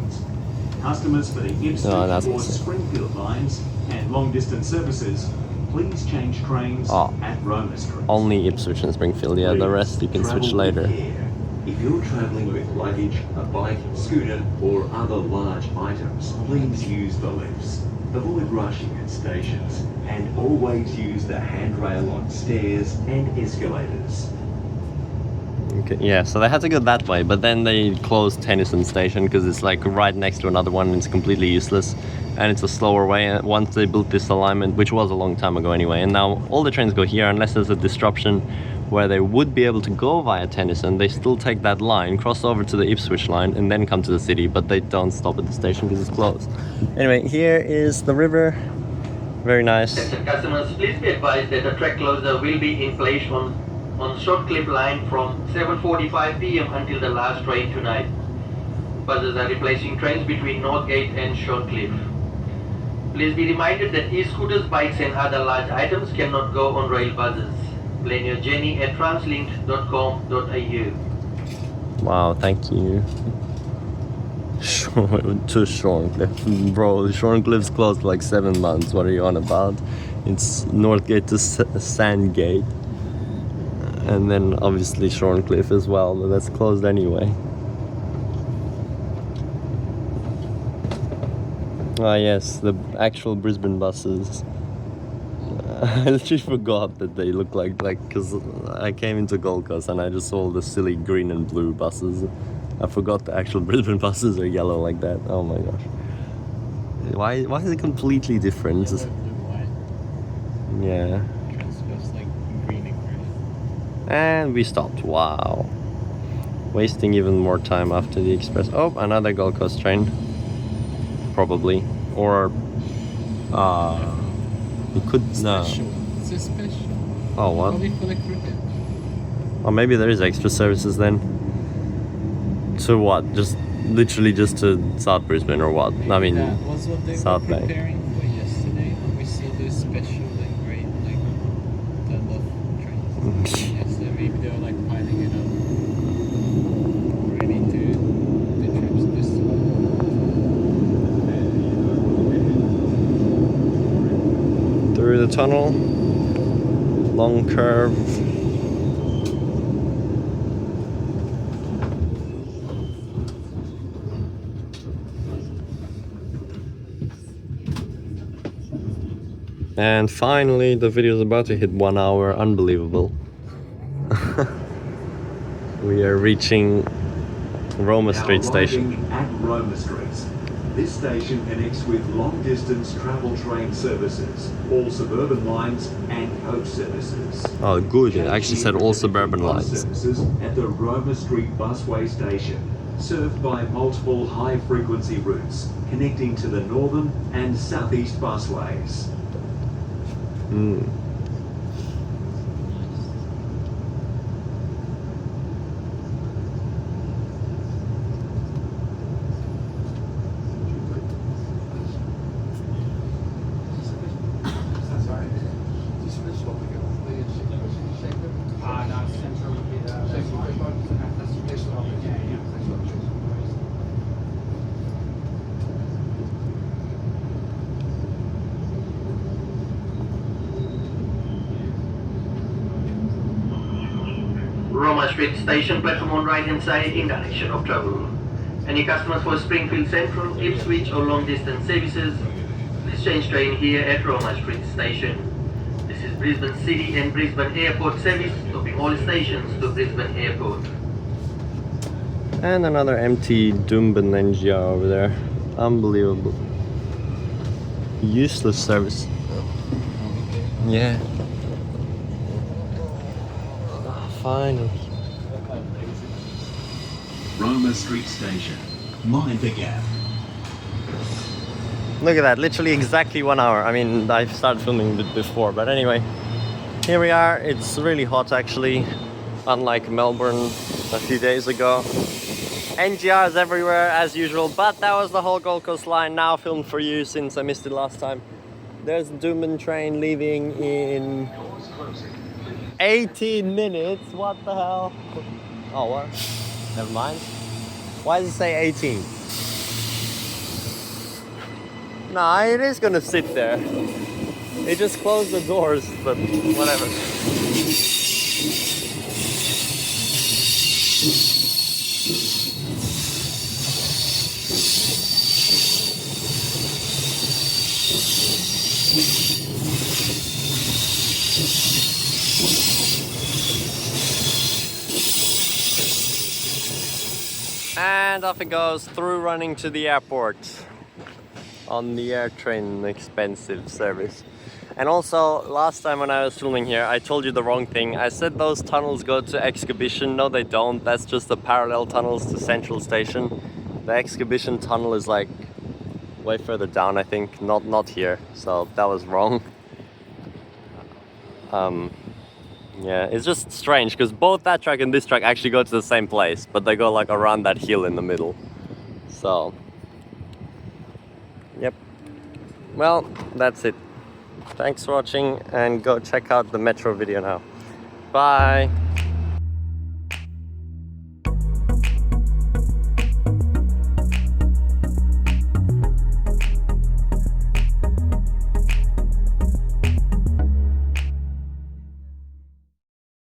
Customers for the Ipswich that's or what's it. Springfield lines and long distance services, please change trains Oh. at Roma Street. Only Ipswich and Springfield, yeah, the rest you can switch Travel with later. care. If you're travelling with luggage, a bike, scooter or other large items, please use the lifts. Avoid rushing at stations and always use the handrail on stairs and escalators. Okay, yeah, so they had to go that way, but then they closed Tennyson Station because it's like right next to another one and it's completely useless. And it's a slower way once they built this alignment, which was a long time ago anyway. And now all the trains go here unless there's a disruption where they would be able to go via Tennyson. They still take that line, cross over to the Ipswich line and then come to the city, but they don't stop at the station because it's closed. Anyway, here is the river. Very nice. Attention customers, please be advised that the track closure will be in place on Shortcliffe line from 7:45 p.m. until the last train tonight. Buses are replacing trains between Northgate and Shortcliffe. Please be reminded that e-scooters, bikes and other large items cannot go on rail buses. Plan your journey at translink.com.au. Wow, thank you. To Shorncliffe. Bro, Shorncliffe's closed for like 7 months. What are you on about? It's Northgate to Sandgate. And then obviously Shorncliffe as well, but that's closed anyway. Ah yes, the actual Brisbane buses. I literally forgot that they look like because I came into Gold Coast and I just saw the silly green and blue buses. I forgot the actual Brisbane buses are yellow like that. Oh my gosh. Why is it completely different? Yellow, blue, white. Yeah. Transfers like green and grey. And we stopped. Wow. Wasting even more time after the express. Oh, another Gold Coast train. Probably. Or we could no. Special. It's a special. Oh what? Probably for the cricket. Or maybe there is extra services then. To what? Just literally just to South Brisbane or what? I mean That was what they South were Bank. preparing for yesterday. We saw the special like great like turn-off trains. Yesterday they were like piling it up, ready to the trips this Through the tunnel, long curve. And finally, the video is about to hit 1 hour. Unbelievable. We are reaching Roma Street station. Arriving at Roma Street. This station connects with long-distance travel train services, all suburban lines and coach services. Oh, good. It actually said all suburban Bus lines. services at the Roma Street busway station, served by multiple high-frequency routes connecting to the northern and southeast busways. Roma Street Station, platform on right hand side in direction of travel. Any customers for Springfield Central, Ipswich or long distance services, please change train here at Roma Street Station. This is Brisbane City and Brisbane Airport service, stopping all stations to Brisbane Airport. And another empty Doomben NGR over there. Unbelievable. Useless service. Yeah. Finally. Roma Street Station. Mind the gap. Look at that, literally exactly 1 hour. I mean, I started filming a bit before, but anyway. Here we are. It's really hot actually, unlike Melbourne a few days ago. NGRs everywhere as usual, but that was the whole Gold Coast line now filmed for you since I missed it last time. There's the Doomben train leaving in 18 minutes. What the hell? Oh, what? Never mind. Why does it say 18? Nah, it is gonna sit there. It just closed the doors, but whatever. And off it goes through running to the airport on the air train expensive service. And also, last time when I was filming here, I told you the wrong thing. I said those tunnels go to Exhibition. No, they don't. That's just the parallel tunnels to Central Station. The Exhibition tunnel is like way further down, I think. Not here. So that was wrong. Yeah, it's just strange because both that track and this track actually go to the same place, but they go like around that hill in the middle. So, yep. Well, that's it. Thanks for watching and go check out the Metro video now. Bye!